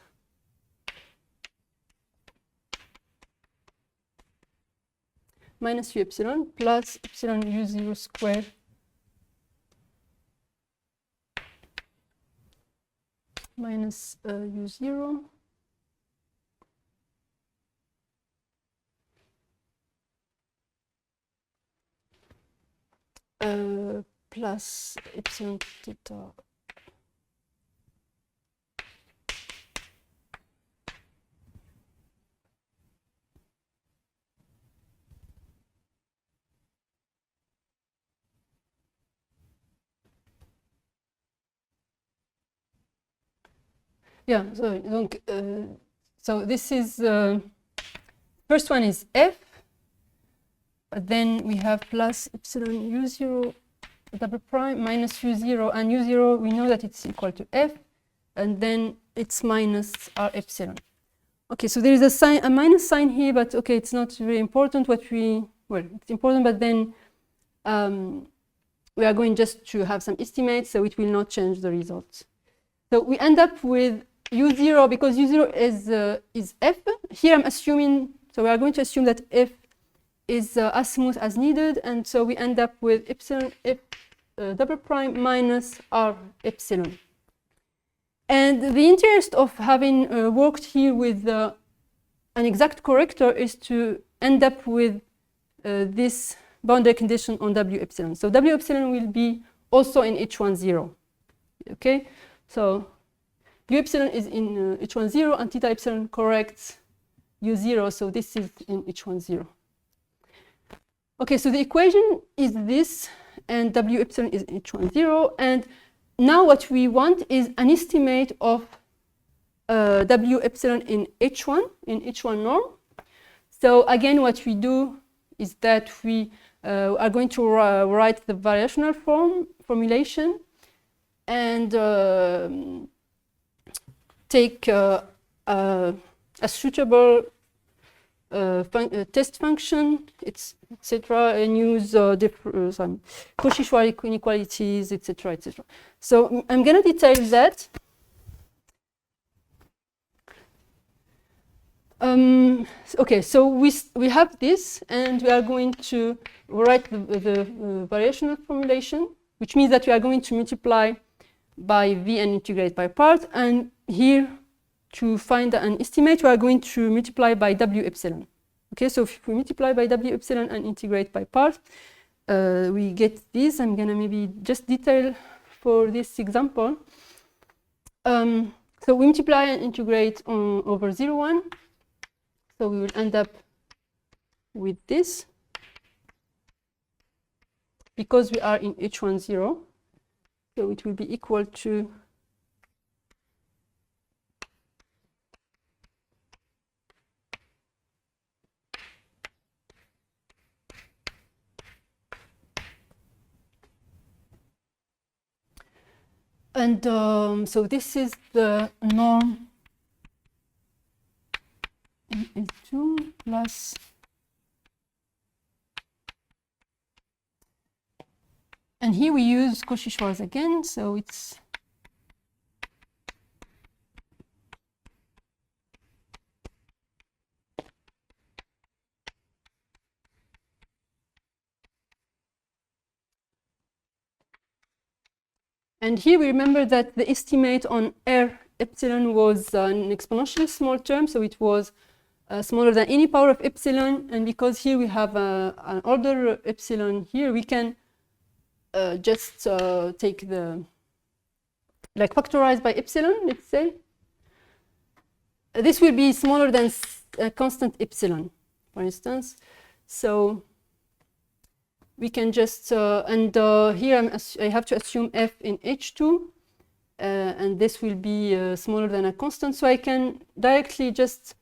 u epsilon plus epsilon u0 squared minus u0 plus epsilon theta yeah, so this is first one is f, but then we have plus epsilon u0 double prime minus u0, and u0 we know that it's equal to f, and then it's minus r epsilon. Okay, so there is a sign, a minus sign here, but okay, it's not very important. What we, well, it's important, but then we are going just to have some estimates, so it will not change the results. So we end up with u0, because u0 is f. Here I'm assuming, so we are going to assume that f is as smooth as needed, and so we end up with epsilon f double prime minus r epsilon. And the interest of having worked here with an exact corrector is to end up with this boundary condition on w epsilon. So w epsilon will be also in H10. Okay, so u epsilon is in H10, and theta epsilon corrects u0, so this is in H10. Okay, so the equation is this, and w epsilon is H10, and now what we want is an estimate of w epsilon in H1 norm. So again, what we do is that we are going to write the variational formulation and take a suitable test function, etc., and use some Cauchy-Schwarz inequalities, etc., etc. So I'm going to detail that. Okay, so we have this, and we are going to write the variational formulation, which means that we are going to multiply by v and integrate by part, and here to find an estimate we are going to multiply by w epsilon. Okay, so if we multiply by w epsilon and integrate by part, we get this. I'm gonna maybe just detail for this example. So we multiply and integrate over 0, 1. So we will end up with this, because we are in H10, so it will be equal to And so this is the norm in L2 plus and here we use Cauchy-Schwarz again, so it's and here we remember that the estimate on R epsilon was an exponentially small term, so it was smaller than any power of epsilon. And because here we have an order epsilon here, we can just take the, like factorize by epsilon, let's say. This will be smaller than a constant epsilon, for instance. So we can just, here I have to assume f in H2, and this will be smaller than a constant. So I can directly just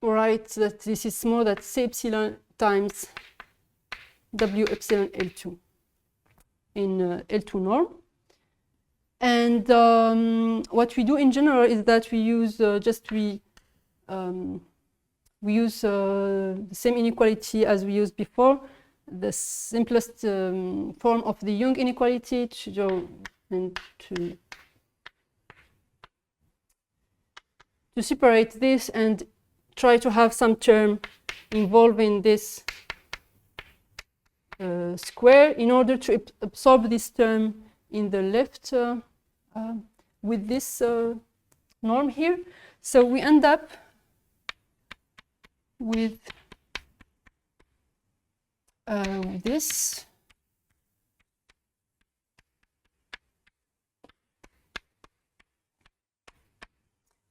write that this is smaller than C epsilon times W epsilon L2 in L2 norm. And what we do in general is that we use we use the same inequality as we used before, the simplest form of the Young inequality to show and to separate this and try to have some term involving this square in order to absorb this term in the left with this norm here. So we end up with this.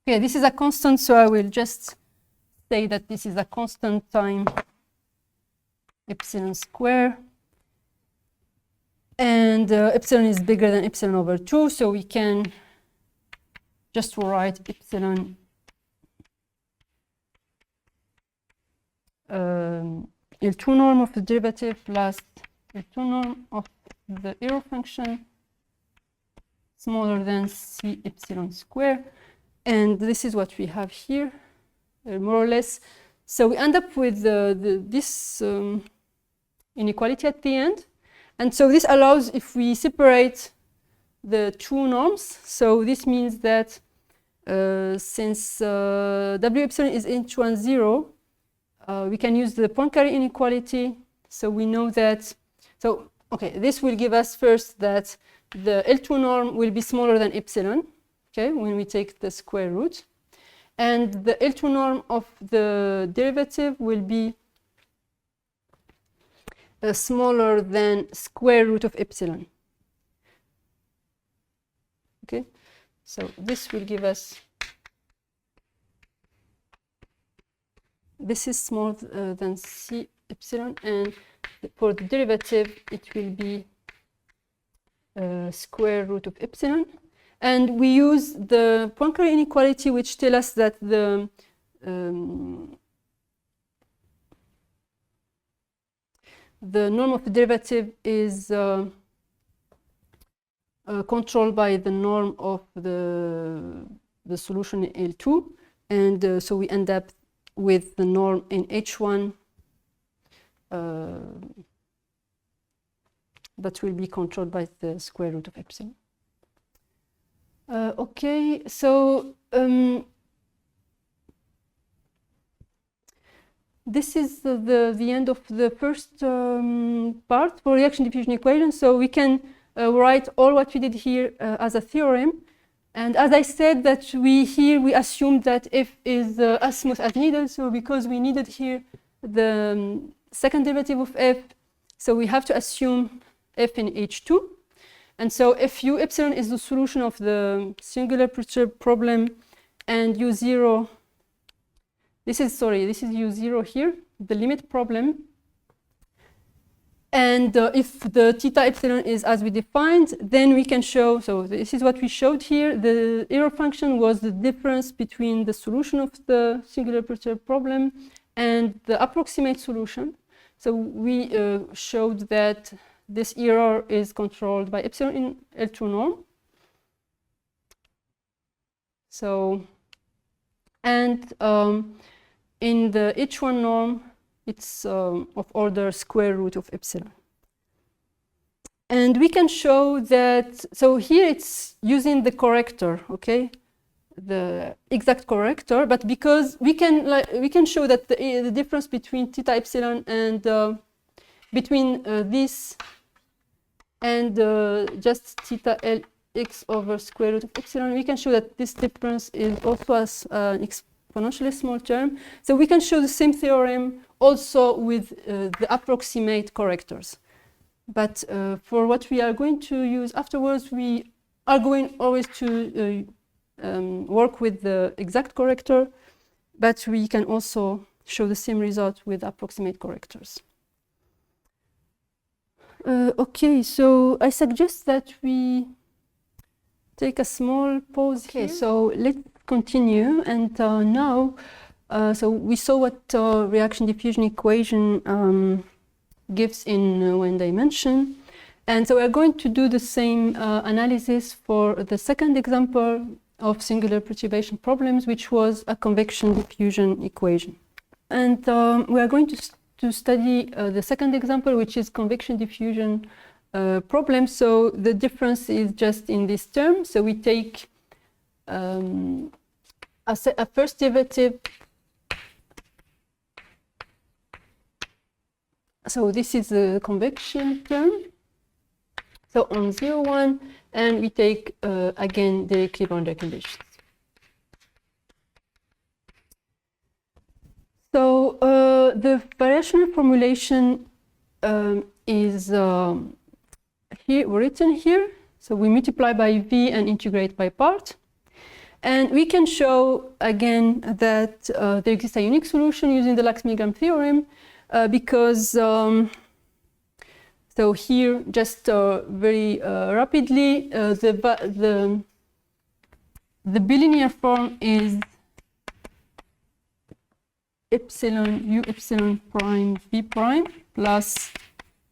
Okay, this is a constant, so I will just say that this is a constant time epsilon square. And epsilon is bigger than epsilon over 2, so we can just write epsilon L2 norm of the derivative plus L2 norm of the error function smaller than C epsilon square. And this is what we have here, more or less. So we end up with this inequality at the end. And so this allows, if we separate the two norms, so this means that since W epsilon is H1 0, we can use the Poincaré inequality. So we know that, so okay, this will give us first that the L2 norm will be smaller than epsilon, okay, when we take the square root. And the L2 norm of the derivative will be smaller than square root of epsilon. Okay, so this will give us, this is smaller than C epsilon, and for the derivative it will be square root of epsilon. And we use the Poincaré inequality, which tells us that the norm of the derivative is controlled by the norm of the solution in L2. And so we end up with the norm in H1 that will be controlled by the square root of epsilon. Okay, so this is the end of the first part for reaction diffusion equation. So we can write all what we did here as a theorem. And as I said, that we assumed that f is as smooth as needed. So because we needed here the second derivative of f, so we have to assume f in H2. And so if U epsilon is the solution of the singular perturbed problem, and U0, this is U0 here, the limit problem. And if the theta epsilon is as we defined, then we can show, so this is what we showed here, the error function was the difference between the solution of the singular perturbed problem and the approximate solution. So we showed that this error is controlled by epsilon in L2 norm. So, and in the H1 norm, it's of order square root of epsilon. And we can show that, so here it's using the corrector, okay? The exact corrector, but because we can show that the difference between theta epsilon and between this and just theta Lx over square root of epsilon, we can show that this difference is also as an exponentially small term. So we can show the same theorem also with the approximate correctors. But for what we are going to use afterwards, we are going always to work with the exact corrector, but we can also show the same result with approximate correctors. Okay, so I suggest that we take a small pause here. Okay, so let's continue. And now, so we saw what reaction diffusion equation gives in one dimension. And so we're going to do the same analysis for the second example of singular perturbation problems, which was a convection-diffusion equation. And we are going to study the second example, which is convection-diffusion problem. So the difference is just in this term. So we take a first derivative. So this is the convection term. So on 0, 1, and we take again directly boundary conditions. So the variational formulation is here written here. So we multiply by v and integrate by part. And we can show again that there exists a unique solution using the Lax-Milgram theorem because so here just very rapidly the bilinear form is epsilon u epsilon prime v prime plus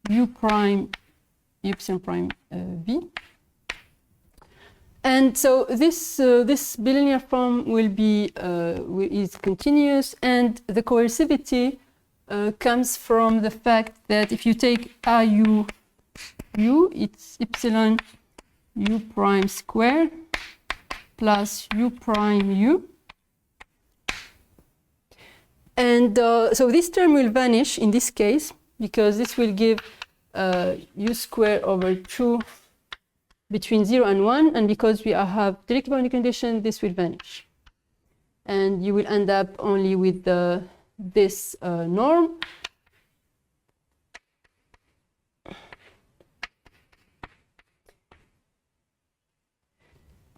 u prime u epsilon prime v. And so this bilinear form will be is continuous, and the coercivity comes from the fact that if you take u, it's epsilon u prime square plus u prime u. And so this term will vanish in this case, because this will give u square over 2 between 0 and 1, and because we have direct boundary condition, this will vanish. And you will end up only with this norm.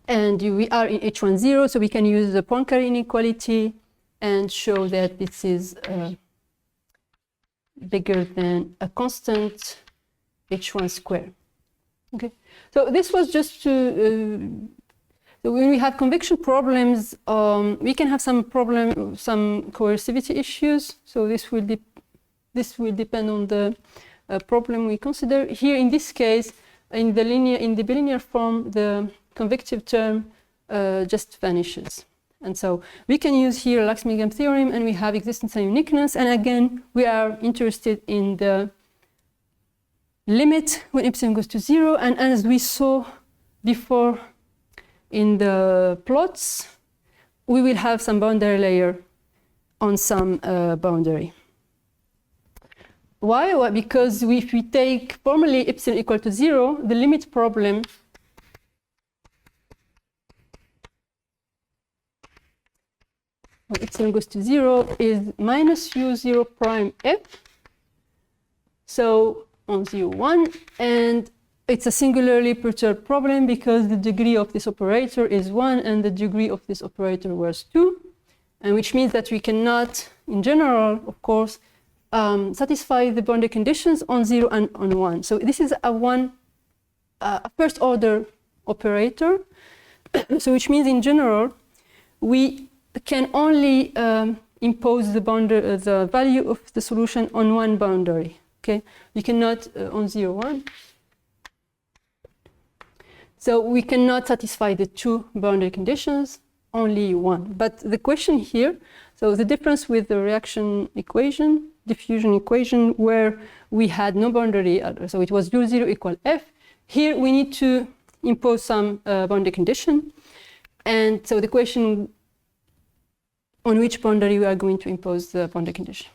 And we are in H1 0, so we can use the Poincare inequality and show that this is bigger than a constant H1 square. Okay, so this was just to so when we have convection problems, we can have some coercivity issues. So this will depend on the problem we consider. Here in this case, in the bilinear form, the convective term just vanishes. And so we can use here Lax-Milgram theorem, and we have existence and uniqueness. And again, we are interested in the limit when epsilon goes to 0. And as we saw before in the plots, we will have some boundary layer on some boundary. Why? Well, because if we take formally epsilon equal to 0, the limit problem when epsilon goes to 0 is minus u0 prime f. So on 0, 1, and it's a singularly perturbed problem because the degree of this operator is 1 and the degree of this operator was 2, and which means that we cannot, in general, of course, satisfy the boundary conditions on 0 and on 1. So this is a first order operator. So which means in general, we can only impose the value of the solution on one boundary. Okay, you cannot on 0, 1. So we cannot satisfy the two boundary conditions, only one. But the question here, so the difference with the reaction equation, diffusion equation, where we had no boundary, so it was U0 equal F. Here we need to impose some boundary condition. And so the question, on which boundary we are going to impose the boundary condition.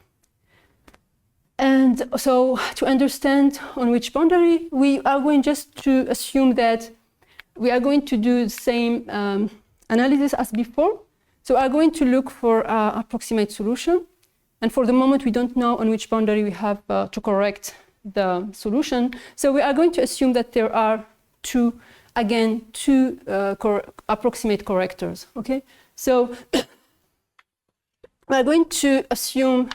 And so to understand on which boundary, we are going just to assume that we are going to do the same analysis as before. So we are going to look for approximate solution. And for the moment, we don't know on which boundary we have to correct the solution. So we are going to assume that there are two approximate correctors. Okay, so we are going to assume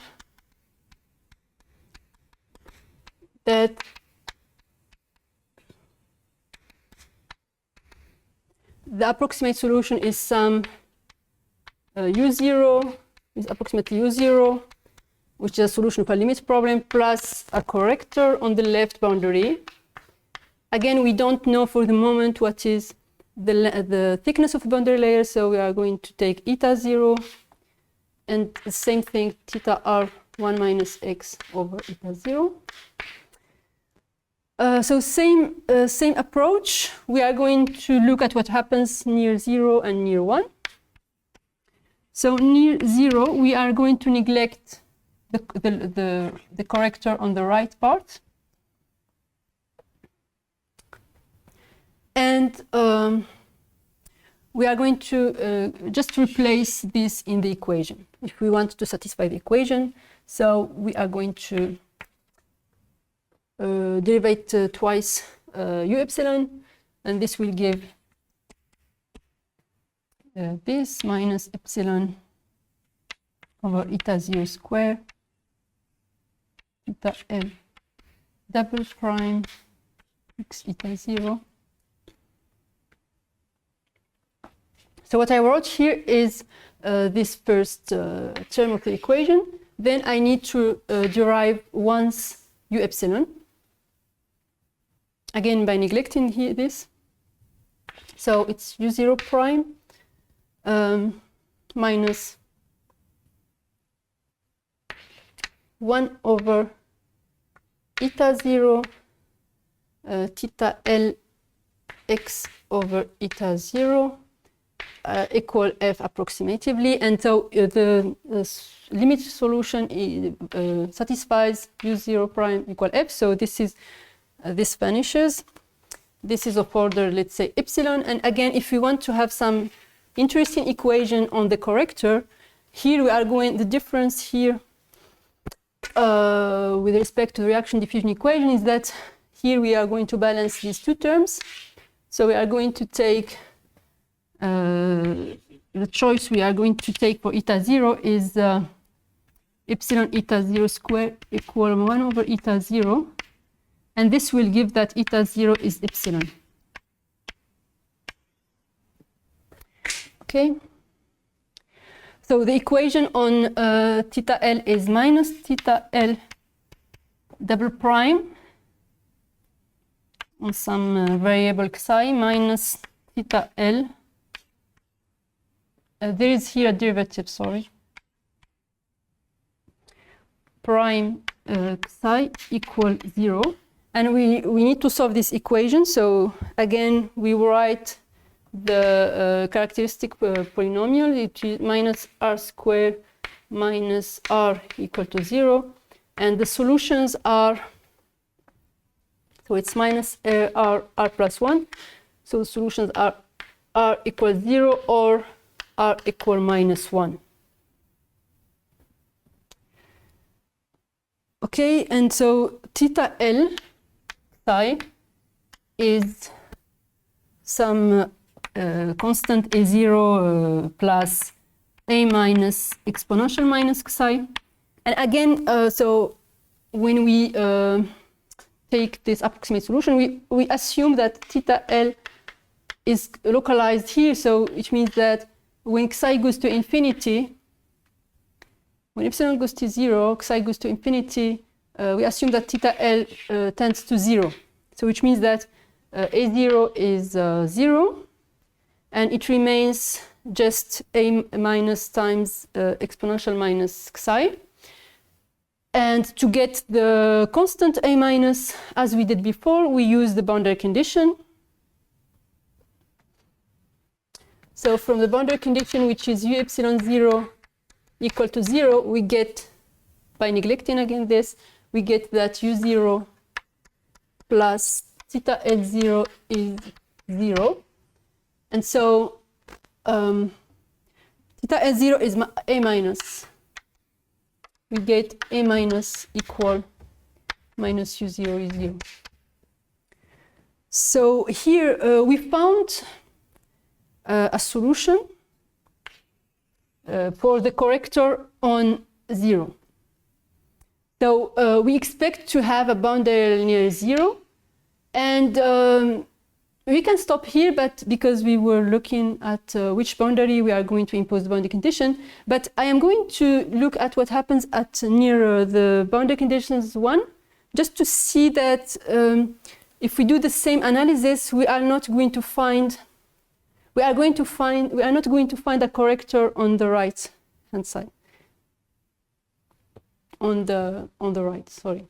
that the approximate solution is some U0, is approximately U0, which is a solution for a limit problem, plus a corrector on the left boundary. Again, we don't know for the moment what is the thickness of the boundary layer, so we are going to take eta 0, and the same thing, theta r1 minus x over eta 0. So same approach. We are going to look at what happens near 0 and near 1. So near 0, we are going to neglect the corrector on the right part. And we are going to just replace this in the equation if we want to satisfy the equation. So we are going to derivate twice u epsilon, and this will give this minus epsilon over eta 0 square eta l double prime x eta 0. So what I wrote here is this first term of the equation. Then I need to derive once u epsilon, again by neglecting here this. So it's u0 prime minus 1 over eta 0 theta l x over eta 0 equal f approximatively. And so the limit solution satisfies u0 prime equal f. So this is this vanishes. This is of order, let's say, epsilon. And again, if we want to have some interesting equation on the corrector, here we are going, the difference here with respect to the reaction diffusion equation is that here we are going to balance these two terms. So we are going to take the choice we are going to take for eta 0 is epsilon eta 0 square equal 1 over eta 0. And this will give that eta 0 is epsilon. Okay. So the equation on theta L is minus theta L double prime on some variable psi minus theta L. There is here a derivative, sorry. Prime psi equal 0. And we need to solve this equation. So again, we write the characteristic polynomial, it is minus r squared minus r equal to 0. And the solutions are, so it's minus r plus 1. So solutions are r equals 0 or r equal minus 1. Okay, and so theta L psi is some constant A0 plus A minus exponential minus psi. And again, so when we take this approximate solution, we assume that theta L is localized here. So it means that when psi goes to infinity, when epsilon goes to 0, psi goes to infinity, we assume that theta L tends to 0. So which means that A0 is 0, and it remains just A minus times exponential minus psi. And to get the constant A minus, as we did before, we use the boundary condition. So from the boundary condition, which is U epsilon 0 equal to 0, we get, by neglecting again this, we get that U0 plus theta L0 is 0. And so theta L0 is A minus. We get A minus equal minus U0 is 0. So here we found a solution for the corrector on 0. So we expect to have a boundary near 0, and we can stop here, but because we were looking at which boundary we are going to impose the boundary condition, but I am going to look at what happens at near the boundary conditions 1, just to see that if we do the same analysis, we are not going to find a corrector on the right hand side. On the right, sorry.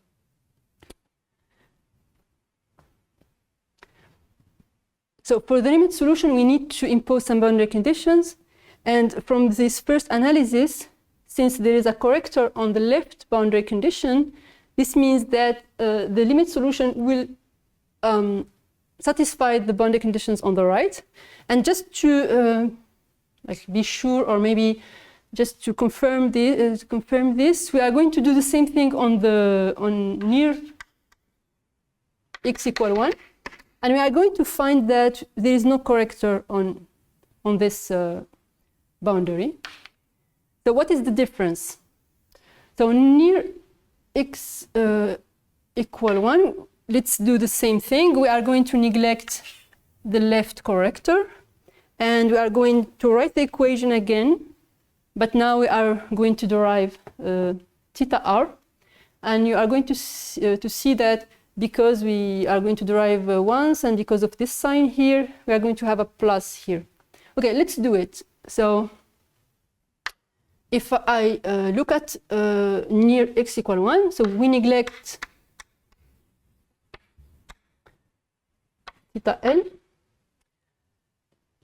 So for the limit solution, we need to impose some boundary conditions. And from this first analysis, since there is a corrector on the left boundary condition, this means that the limit solution will satisfy the boundary conditions on the right. And just to be sure, or maybe just to confirm this, we are going to do the same thing on near x equal 1. And we are going to find that there is no corrector on this boundary. So what is the difference? So near x equal 1, let's do the same thing. We are going to neglect the left corrector, and we are going to write the equation again, but now we are going to derive theta r, and you are going to see that because we are going to derive once, and because of this sign here, we are going to have a plus here. Okay, let's do it. So if I look at near x equal 1, so we neglect theta L.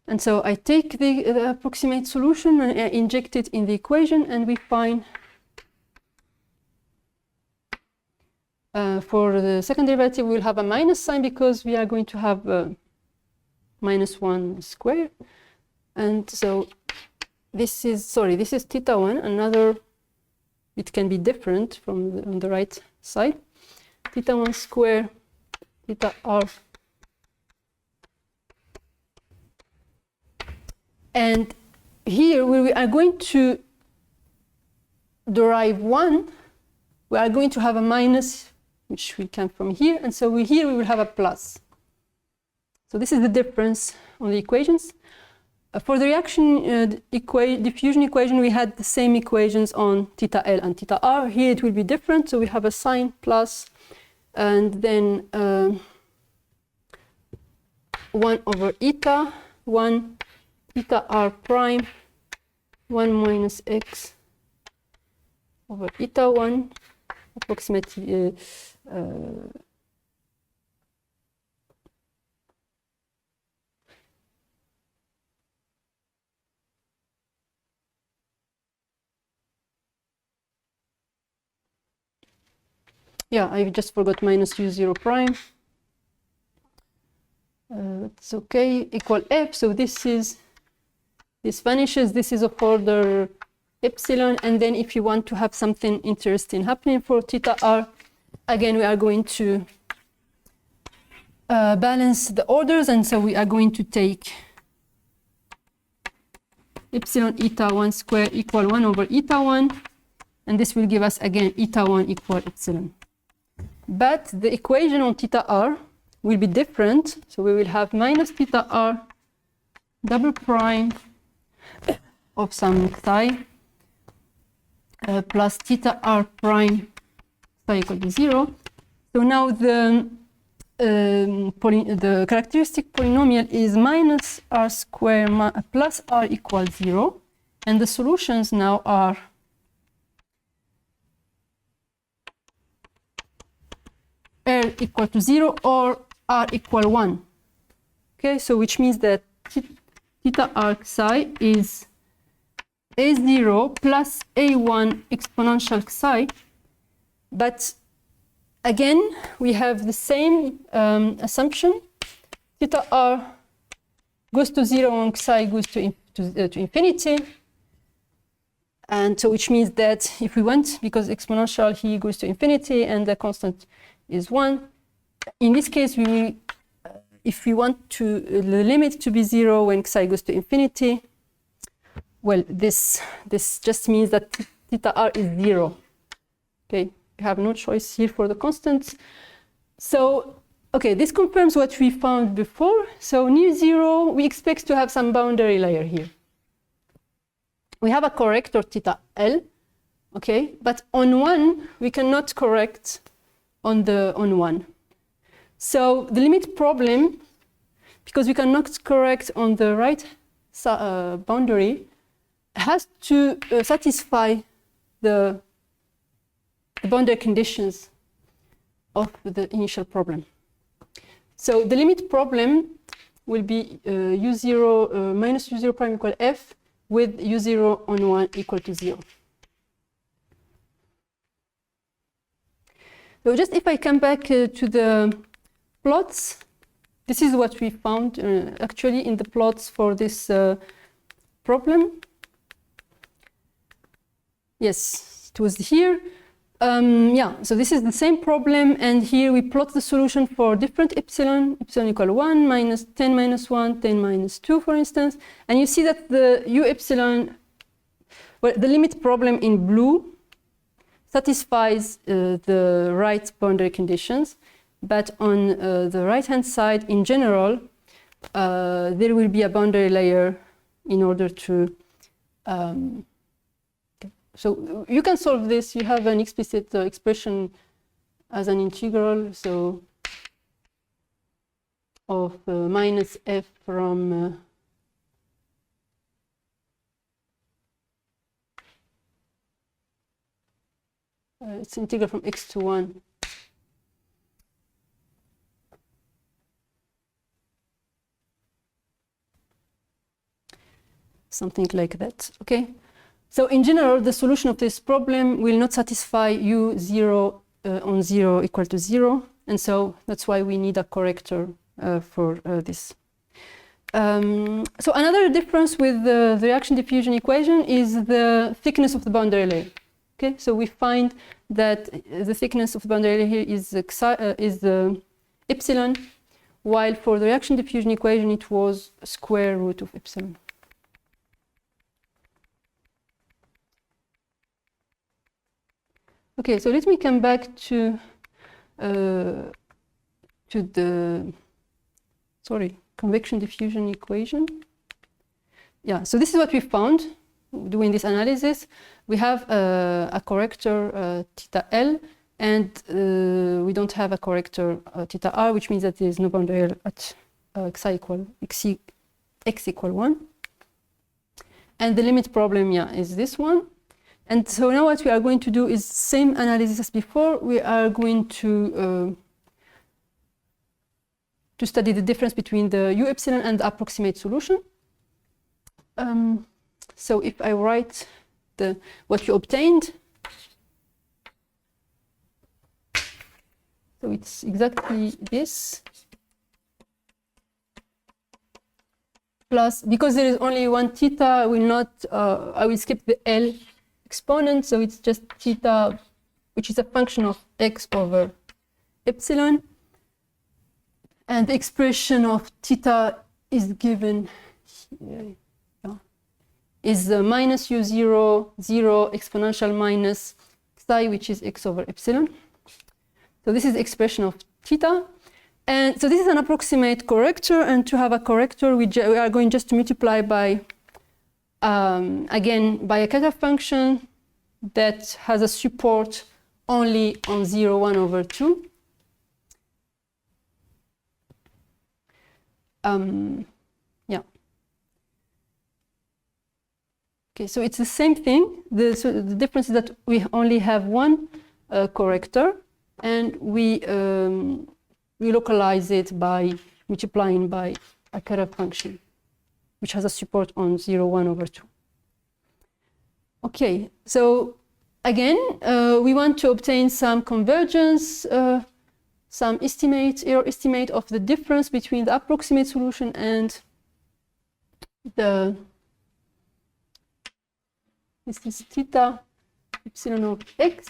And so I take the approximate solution and I inject it in the equation, and we find for the second derivative, we'll have a minus sign because we are going to have minus 1 square. And so this is theta 1, another, it can be different from on the right side. Theta 1 square, theta r. And here we are going to derive 1, we are going to have a minus, which will come from here, and so here we will have a plus. So this is the difference on the equations. For the reaction diffusion equation, we had the same equations on theta L and theta R. Here it will be different, so we have a sign plus, and then 1 over eta, 1 eta r prime, 1 minus x over eta 1, approximately yeah, I just forgot minus u0 prime. It's okay, equal f. So this vanishes. This is of order epsilon. And then if you want to have something interesting happening for theta r, again, we are going to balance the orders. And so we are going to take epsilon eta 1 square equal 1 over eta 1. And this will give us, again, eta 1 equal epsilon. But the equation on theta r will be different. So we will have minus theta r double prime of some psi plus theta r prime psi equal to 0. So now the characteristic polynomial is minus r square plus r equals 0. And the solutions now are r equal to 0 or r equal 1. Okay, so which means that theta r psi is a0 plus a1 exponential psi. But again, we have the same assumption. Theta r goes to 0 when psi goes to infinity. And so which means that if we want, because exponential here goes to infinity and the constant is 1, in this case, we will, if we want to the limit to be 0 when psi goes to infinity, well, this just means that theta r is 0. Okay, we have no choice here for the constants. So, okay, this confirms what we found before. So near 0, we expect to have some boundary layer here. We have a corrector theta L, okay, but on 1, we cannot correct on 1. So the limit problem, because we cannot correct on the right boundary, has to satisfy the boundary conditions of the initial problem. So the limit problem will be u0 minus u0 prime equal f with u0 on 1 equal to 0. So just if I come back to the plots, this is what we found actually in the plots for this problem. Yes, it was here. Yeah, so this is the same problem, and here we plot the solution for different epsilon equal 1, minus 10 minus 1, 10 minus 2, for instance. And you see that the u epsilon, well, the limit problem in blue satisfies the right boundary conditions, but on the right-hand side, in general, there will be a boundary layer in order to so you can solve this. You have an explicit expression as an integral, so of minus f from it's integral from x to 1. Something like that, okay? So in general, the solution of this problem will not satisfy u0 on 0 equal to 0. And so that's why we need a corrector for this. So another difference with the reaction diffusion equation is the thickness of the boundary layer. Okay, so we find that the thickness of the boundary layer here is epsilon, while for the reaction diffusion equation it was square root of epsilon. Okay, so let me come back to the convection diffusion equation. Yeah, so this is what we found doing this analysis. We have a corrector theta L, and we don't have a corrector theta R, which means that there is no boundary at x equal 1. And the limit problem, yeah, is this one. And so now what we are going to do is same analysis as before. We are going to study the difference between the u epsilon and the approximate solution. So if I write what you obtained, so it's exactly this. Plus, because there is only one theta, I will skip the L exponent, so it's just theta, which is a function of x over epsilon. And the expression of theta is given here, is minus u0, 0 exponential minus psi, which is x over epsilon. So this is the expression of theta. And so this is an approximate corrector, and to have a corrector, we are going just to multiply by, again, by a cutoff function that has a support only on 0, 1 over 2. Yeah. Okay, so it's the same thing. So the difference is that we only have one corrector, and we localize it by multiplying by a cutoff function, which has a support on 0, 1 over 2. Okay, so again, we want to obtain some convergence, some error estimate of the difference between the approximate solution and this is theta epsilon of x.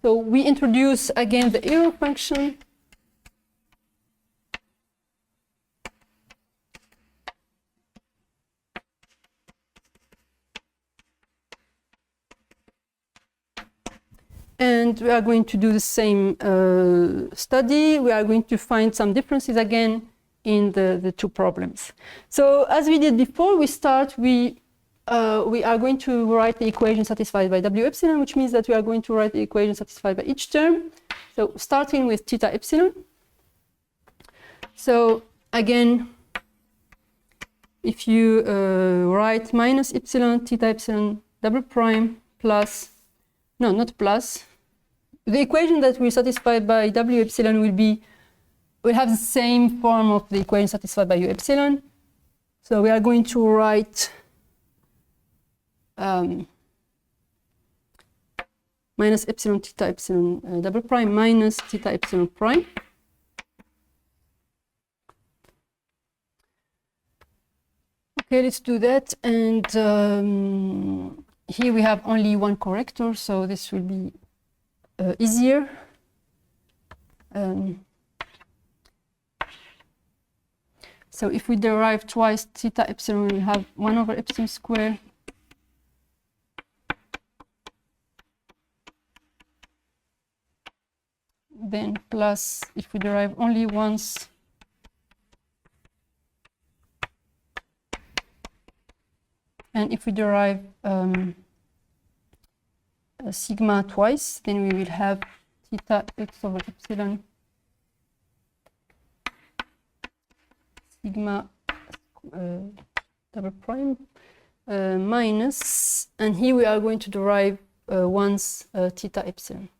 So we introduce again the error function. And we are going to do the same study. We are going to find some differences again in the two problems. So as we did before, we are going to write the equation satisfied by W epsilon, which means that we are going to write the equation satisfied by each term. So starting with theta epsilon. So again, if you write minus epsilon, theta epsilon double prime plus, no, not plus, the equation that we satisfied by W epsilon will have the same form of the equation satisfied by U epsilon. So we are going to write minus epsilon theta epsilon double prime minus theta epsilon prime. Okay, let's do that. And here we have only one corrector, so this will be easier. So if we derive twice theta epsilon, we have 1 over epsilon squared then plus, if we derive only once, and if we derive sigma twice, then we will have theta x over epsilon sigma double prime minus, and here we are going to derive once theta epsilon.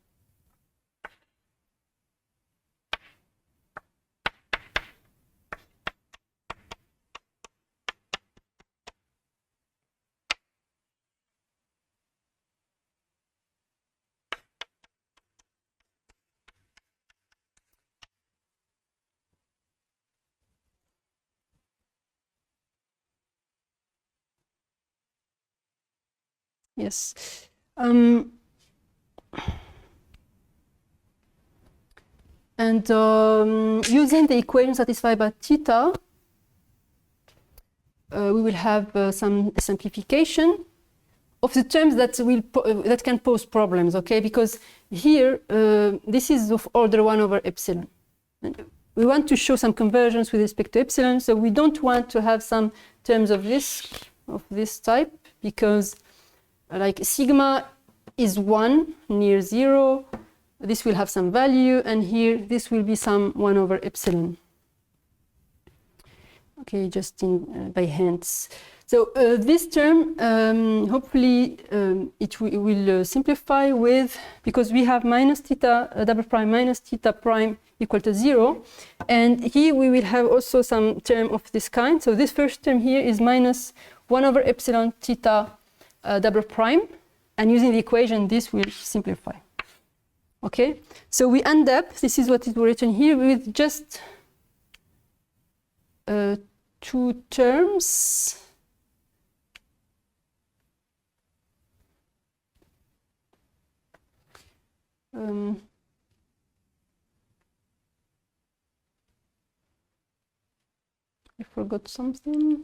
Yes. And using the equation satisfied by theta, we will have some simplification of the terms that that can pose problems. Okay, because here this is of order 1 over epsilon. And we want to show some convergence with respect to epsilon, so we don't want to have some terms of this type, because like sigma is 1 near 0, this will have some value, and here this will be some 1 over epsilon. Okay, just by hands. So this term, hopefully it will simplify with, because we have minus theta double prime minus theta prime equal to 0, and here we will have also some term of this kind. So this first term here is minus 1 over epsilon theta double prime, and using the equation this will simplify. Okay, so we end up, this is what is written here, with just two terms. I forgot something.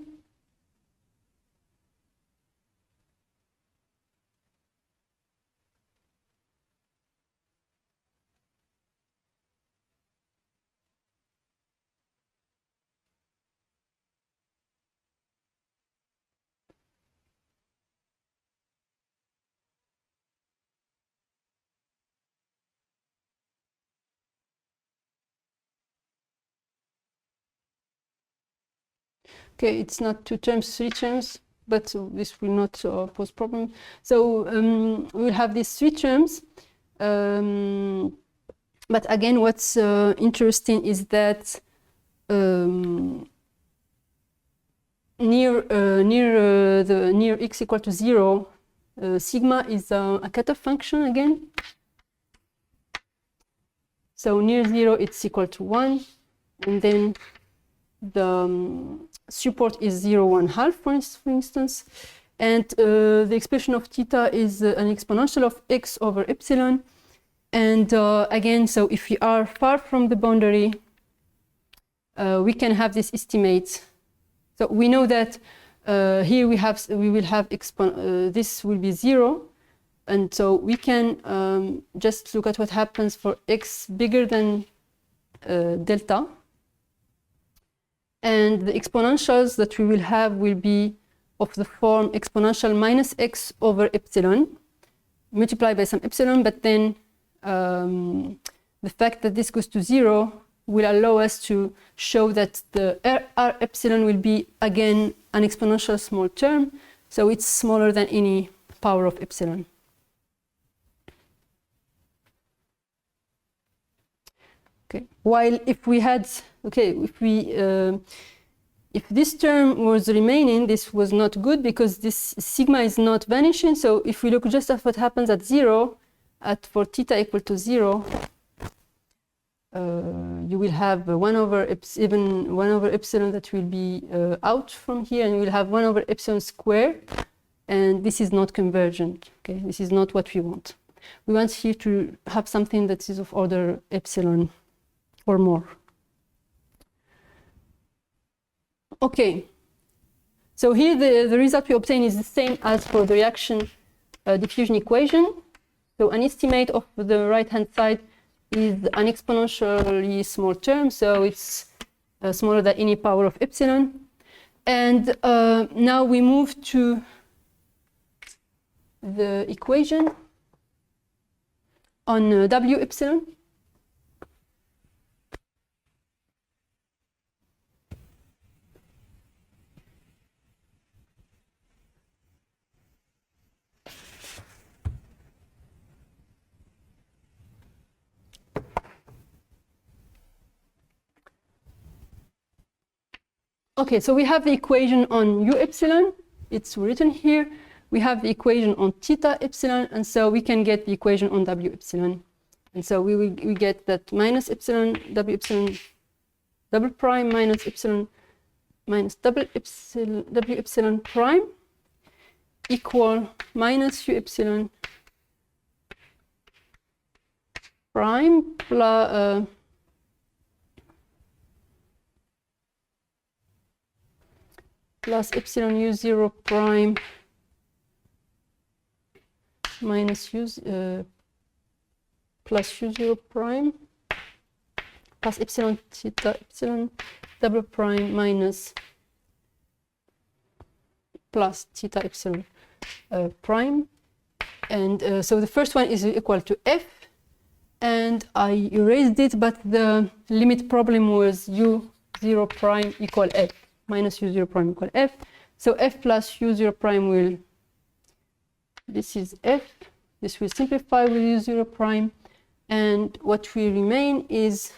Okay, it's not 2 terms, 3 terms, but this will not pose problem. So we'll have these 3 terms. But again, what's interesting is that near x equal to 0, sigma is a cutoff function again. So near 0, it's equal to 1, and then the support is 0, 1/2, for instance. And the expression of theta is an exponential of x over epsilon. And again, so if we are far from the boundary, we can have this estimate. So we know that here we will have this will be 0, and so we can just look at what happens for x bigger than delta, and the exponentials that we will have will be of the form exponential minus x over epsilon multiplied by some epsilon, but then the fact that this goes to 0 will allow us to show that the r epsilon will be again an exponential small term, so it's smaller than any power of epsilon. Okay. While if we had, if this term was remaining, this was not good because this sigma is not vanishing. So if we look just at what happens at 0, for theta equal to 0, you will have 1 over epsilon that will be out from here, and you will have 1 over epsilon squared, and this is not convergent. Okay, this is not what we want. We want here to have something that is of order epsilon or more. Okay, so here the result we obtain is the same as for the reaction diffusion equation. So an estimate of the right-hand side is an exponentially small term, so it's smaller than any power of epsilon. And now we move to the equation on W epsilon. Okay, so we have the equation on U epsilon. It's written here. We have the equation on theta epsilon, and so we can get the equation on W epsilon. And so we get that minus epsilon W epsilon double prime minus epsilon minus double epsilon W epsilon prime equal minus U epsilon prime plus plus epsilon U0 prime minus plus U0 prime plus epsilon theta epsilon double prime minus plus theta epsilon prime. And so the first one is equal to f, and I erased it, but the limit problem was U0 prime equal f. Minus U0 prime equal f. So f plus U0 prime will, this is f, this will simplify with U0 prime, and what will remain is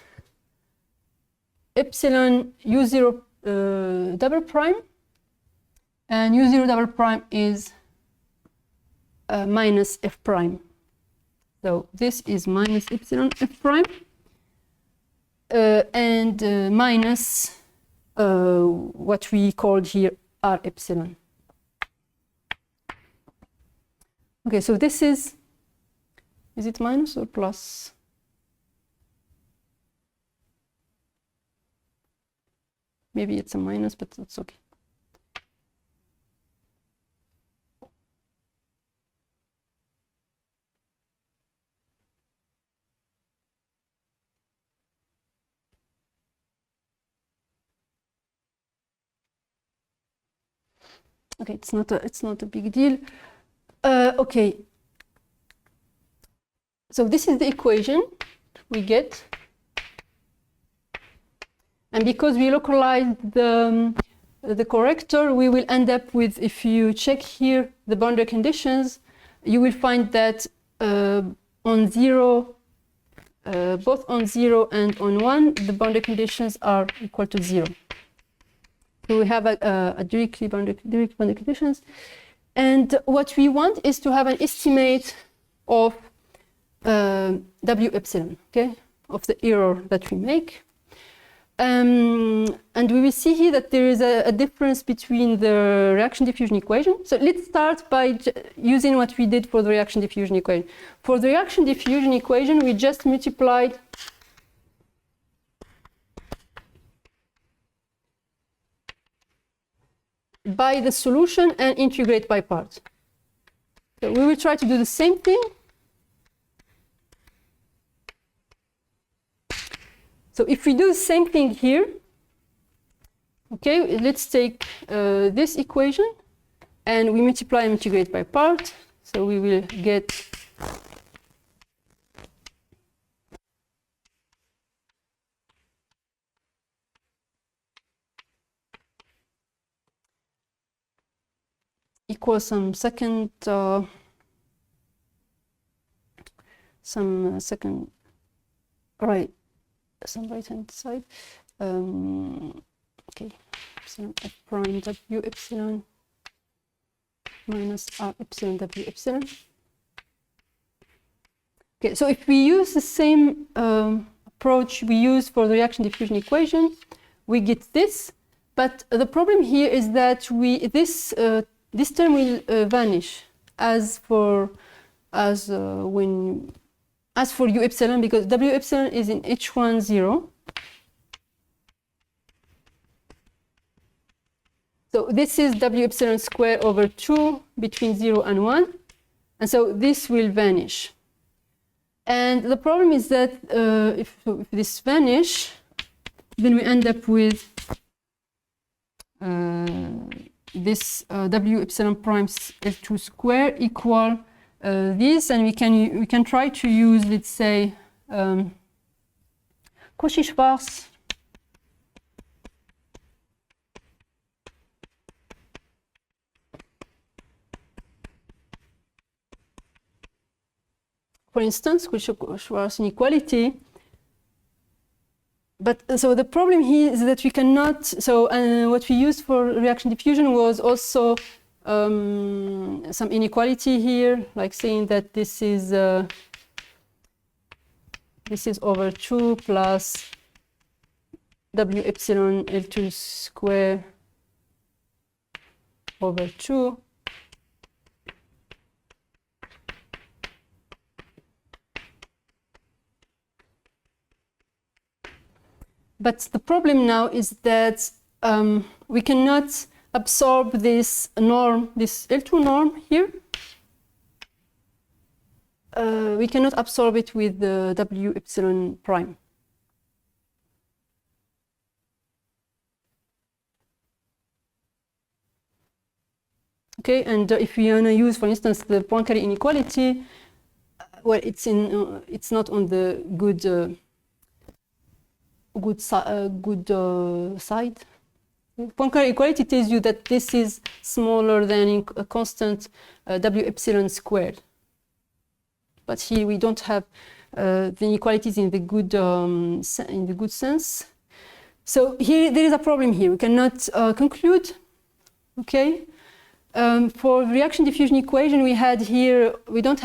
epsilon U0 double prime, and U0 double prime is minus f prime. So this is minus epsilon f prime, and minus what we called here R epsilon. Okay, so this is it minus or plus? Maybe it's a minus, but that's okay. Okay, it's not a big deal. Okay. So this is the equation we get, and because we localized the the corrector, we will end up with, if you check here the boundary conditions, you will find that on 0, both on 0 and on 1, the boundary conditions are equal to 0. So we have a directly boundary conditions. And what we want is to have an estimate of W epsilon, okay, of the error that we make. And we will see here that there is a difference between the reaction diffusion equation. So let's start by using what we did for the reaction diffusion equation. For the reaction diffusion equation, we just multiplied by the solution and integrate by parts. So we will try to do the same thing. So if we do the same thing here, okay, let's take this equation and we multiply and integrate by part. So we will get equal some second right. Some right hand side. Okay, epsilon f prime w epsilon minus r epsilon w epsilon. Okay, so if we use the same approach we use for the reaction diffusion equation, we get this. But the problem here is that this term will vanish as for u epsilon, because w epsilon is in h1 0. So this is w epsilon squared over 2 between 0 and 1. And so this will vanish. And the problem is that if this vanish, then we end up with this w epsilon prime L2 square equal this, and we can try to use, let's say, Cauchy-Schwarz for instance, Cauchy-Schwarz inequality. But so the problem here is that we cannot. So what we used for reaction diffusion was also some inequality here, like saying that this is over 2 plus w epsilon L2 square over 2. But the problem now is that we cannot absorb this norm, this L2 norm here. We cannot absorb it with the w epsilon prime. Okay, and if we want to use, for instance, the Poincaré inequality, well, it's not on the good side. Poincaré equality tells you that this is smaller than a constant w epsilon squared. But here we don't have the inequalities in the good sense. So here there is a problem here. We cannot conclude. Okay. For reaction diffusion equation, we had here we didn't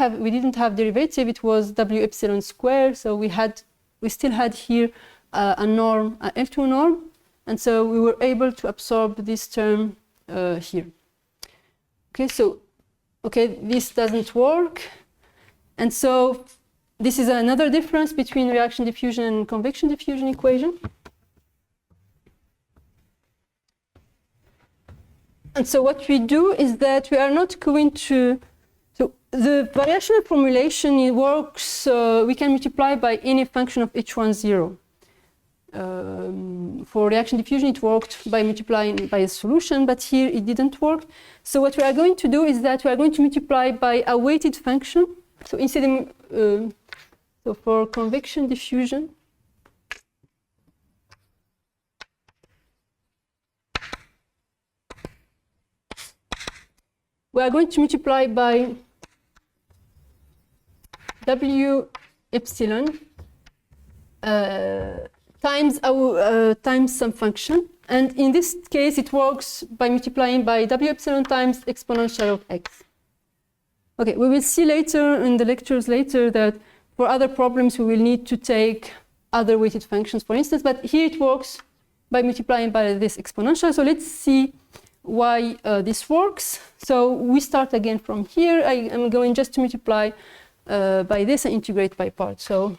have derivative. It was w epsilon squared. So we still had here a norm, an L2 norm, and so we were able to absorb this term here. Okay, so this doesn't work, and so this is another difference between reaction diffusion and convection diffusion equation. And so what we do is that we are not going to. So the variational formulation, it works. We can multiply by any function of h1 0. For reaction diffusion, it worked by multiplying by a solution, but here it didn't work. So what we are going to do is that we are going to multiply by a weighted function. So instead of, so for convection diffusion, we are going to multiply by W epsilon times some function. And in this case, it works by multiplying by W epsilon times exponential of x. Okay, we will see later in the lectures later that for other problems, we will need to take other weighted functions, for instance, but here it works by multiplying by this exponential. So let's see why this works. So we start again from here. I am going just to multiply by this and integrate by parts. So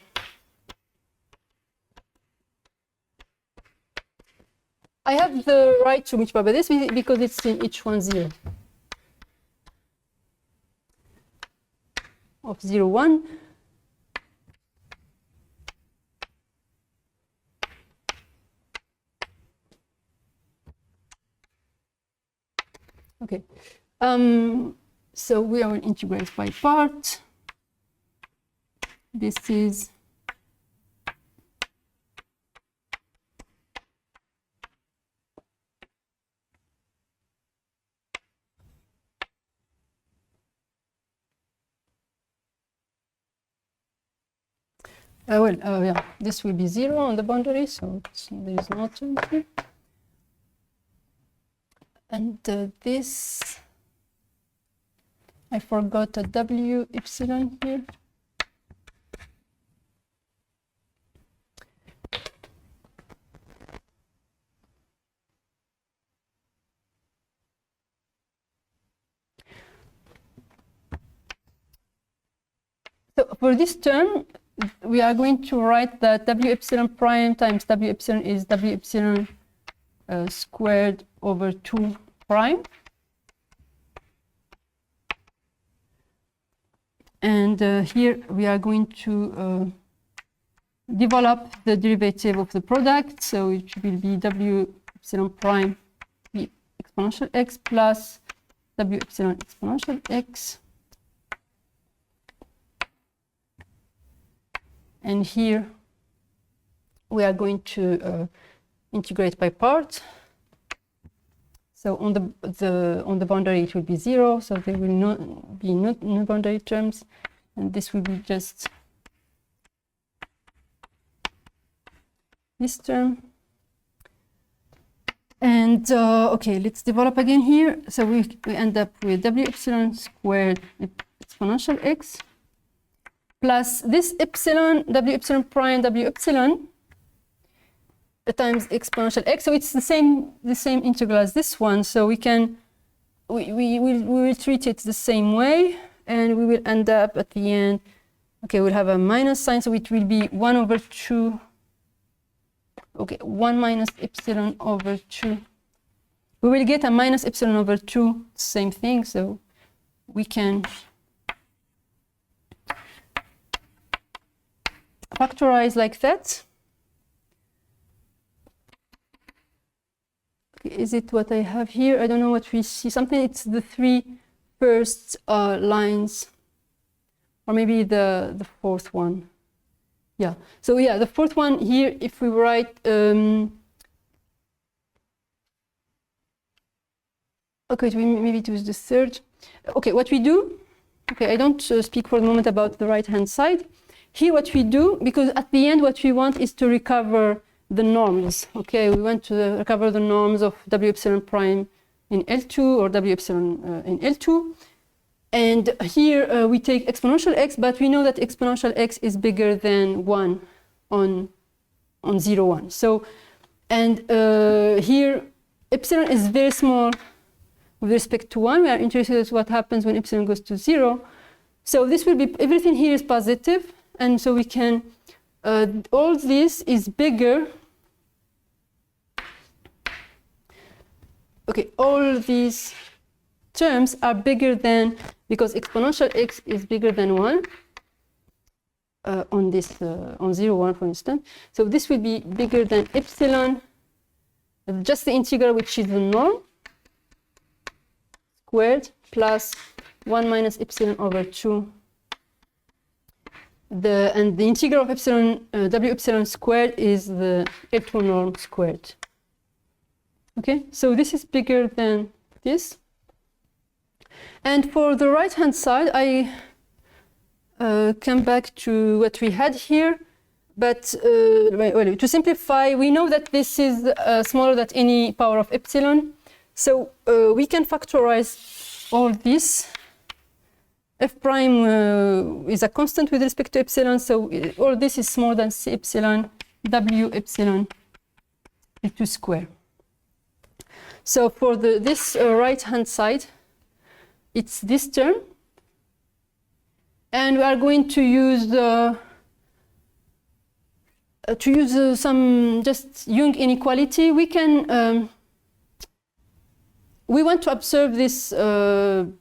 I have the right to multiply by this because it's in each one 0 of 0, 1. Okay, so we will integrate by part. This is yeah, this will be 0 on the boundary, so there is no term here. And this, I forgot a W epsilon here. So for this term, we are going to write that W epsilon prime times W epsilon is W epsilon squared over 2 prime. And here we are going to develop the derivative of the product. So it will be W epsilon prime be exponential x plus W epsilon exponential x. And here we are going to integrate by part. So on the boundary it will be 0, so there will not be no boundary terms, and this will be just this term. And okay, let's develop again here. So we end up with W epsilon squared exponential x plus this epsilon, W epsilon prime, W epsilon times exponential x. So it's the same integral as this one. So we will treat it the same way, and we will end up at the end. Okay, we'll have a minus sign, so it will be 1 over 2. Okay, 1 minus epsilon over 2. We will get a minus epsilon over 2, same thing. So we can factorize like that. Okay, is it what I have here? I don't know what we see. Something, it's the 3 first lines, or maybe the fourth one. Yeah, so yeah, the fourth one here, if we write, okay, maybe it was the third. Okay, what we do, okay, I don't speak for the moment about the right-hand side. Here what we do, because at the end what we want is to recover the norms. Okay, we want to recover the norms of W epsilon prime in L2 or W epsilon in L2. And here we take exponential x, but we know that exponential x is bigger than 1 on 0, 1. So, and here epsilon is very small with respect to 1. We are interested in what happens when epsilon goes to 0. So this will be, everything here is positive, and so we can, all this is bigger. Okay, all these terms are bigger than, because exponential x is bigger than 1 on this, on 0, 1, for instance. So this will be bigger than epsilon, just the integral, which is the norm, squared, plus 1 minus epsilon over 2. And the integral of epsilon, W epsilon squared is the L2 norm squared. Okay, so this is bigger than this. And for the right-hand side, I come back to what we had here. But well, to simplify, we know that this is smaller than any power of epsilon. So we can factorize all this. F prime is a constant with respect to epsilon, so all this is smaller than C epsilon W epsilon L2 square. So for this right-hand side, it's this term. And we are going to use some just Young inequality. We can we want to observe this. So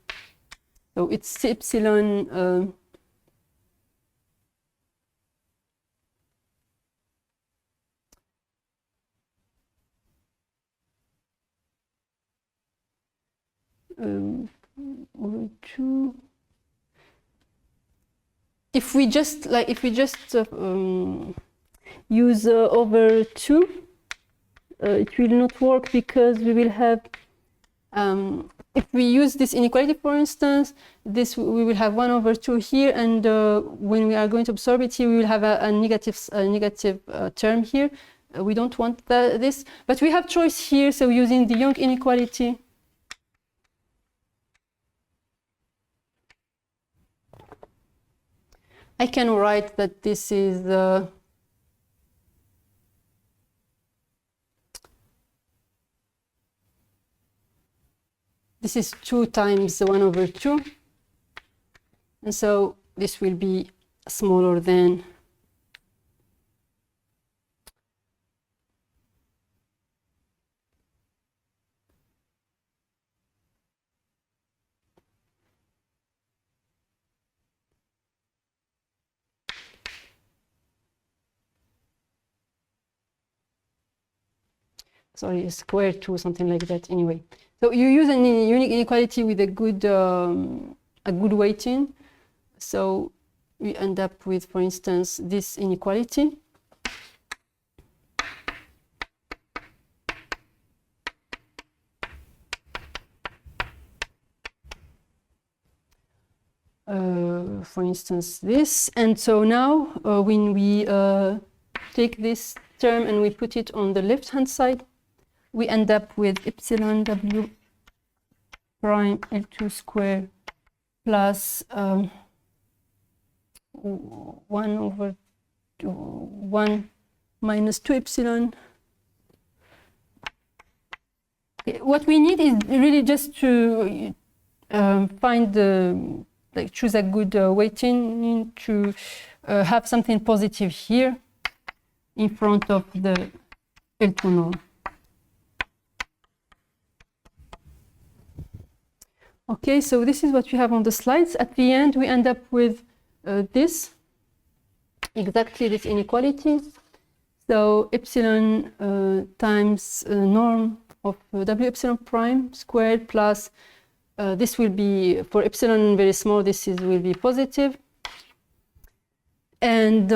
it's C epsilon. Over 2. If we just use over 2, it will not work because we will have. If we use this inequality, for instance, we will have 1 over 2 here, and when we are going to observe it here, we will have a negative term here. We don't want this, but we have choice here. So using the Young inequality, I can write that this is this is 2 times 1 over 2, and so this will be smaller than sorry, square 2, something like that. Anyway, so you use a unique inequality with a good weighting. So we end up with, for instance, this inequality. For instance, this. And so now when we take this term and we put it on the left-hand side, we end up with epsilon W prime L2 square plus 1 over 1 minus 2 epsilon. Okay, what we need is really just to find the, choose a good weighting to have something positive here in front of the L2 norm. Okay, so this is what we have on the slides. At the end, we end up with this, exactly this inequality. So epsilon times norm of W epsilon prime squared plus this will be, for epsilon very small, this will be positive. And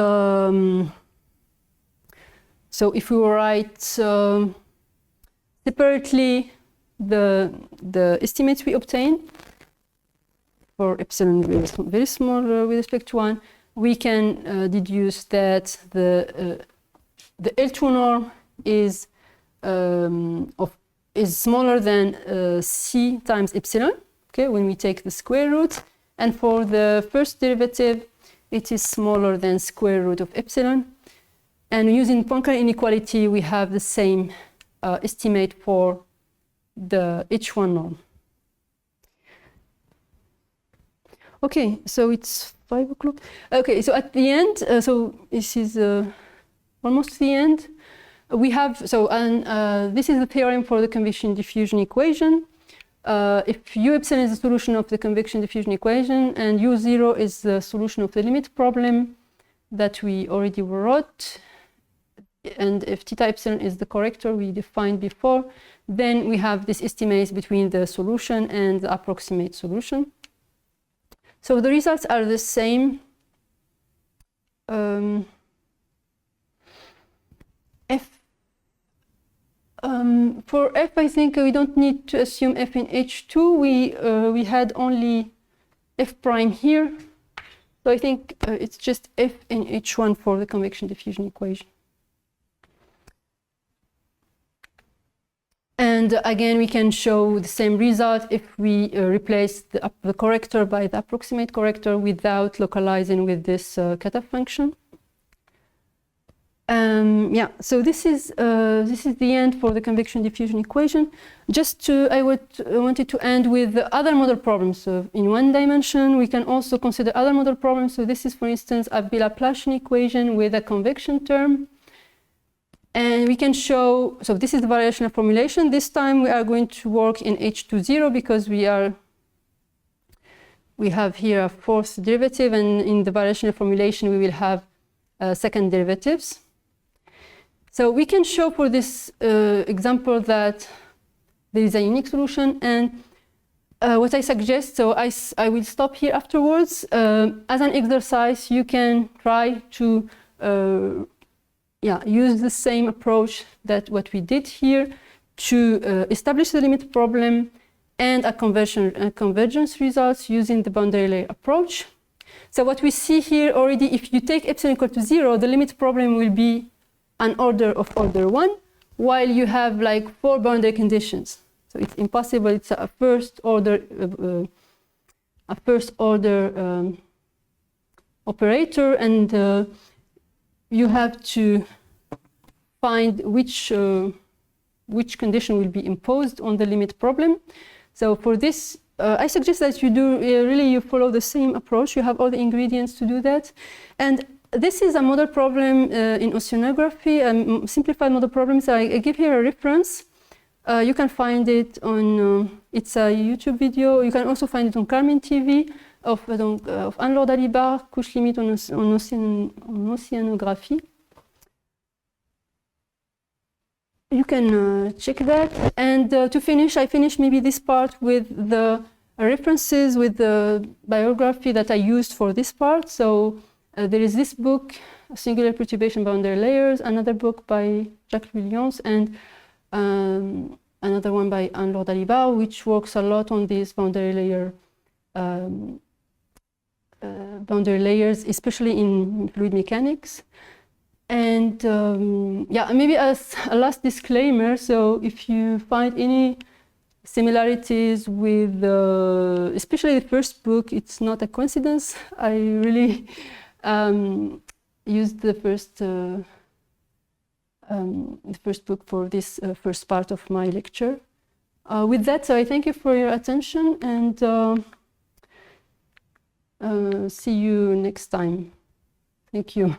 so if we write separately the estimates we obtain for epsilon very small with respect to 1, we can deduce that the L2 norm is smaller than C times epsilon. Okay, when we take the square root, and for the first derivative, it is smaller than square root of epsilon. And using Poincare inequality, we have the same estimate for the H1 norm. Okay, so it's 5 o'clock. Okay, so at the end, so this is almost the end. We have, so, and this is the theorem for the convection-diffusion equation. If U epsilon is the solution of the convection-diffusion equation, and U0 is the solution of the limit problem that we already wrote, and if theta epsilon is the corrector we defined before, then we have this estimates between the solution and the approximate solution. So the results are the same. For F, I think we don't need to assume F in H2. We had only F prime here. So I think it's just F in H1 for the convection-diffusion equation. And again, we can show the same result if we replace the corrector by the approximate corrector without localizing with this cutoff function. Yeah, so this is the end for the convection-diffusion equation. I wanted to end with the other model problems. So in one dimension, we can also consider other model problems. So this is, for instance, a Laplacian equation with a convection term. And we can show, so this is the variational formulation. This time we are going to work in H20 because we have here a fourth derivative, and in the variational formulation we will have second derivatives. So we can show for this example that there is a unique solution, and what I suggest, so I will stop here afterwards. As an exercise, you can try to use the same approach that what we did here to establish the limit problem and a convergence results using the boundary layer approach. So what we see here already, if you take epsilon equal to 0, the limit problem will be an order of order 1, while you have like 4 boundary conditions. So it's impossible. It's a first order operator, and you have to find which condition will be imposed on the limit problem. So for this, I suggest that you follow the same approach. You have all the ingredients to do that. And this is a model problem in oceanography, a simplified model problem. So I give here a reference. You can find it on, it's a YouTube video. You can also find it on Carmen TV of Anne-Laure Dalibard, couche limite en océanographie. You can check that. And to finish, I finish maybe this part with the references with the biography that I used for this part. So there is this book, Singular Perturbation Boundary Layers, another book by Jacques Williams, and another one by Anne-Laure Dalibard, which works a lot on these boundary layers, especially in fluid mechanics. And maybe as a last disclaimer, so if you find any similarities with, especially the first book, it's not a coincidence. I really used the first book for this first part of my lecture. With that, so I thank you for your attention, and see you next time. Thank you.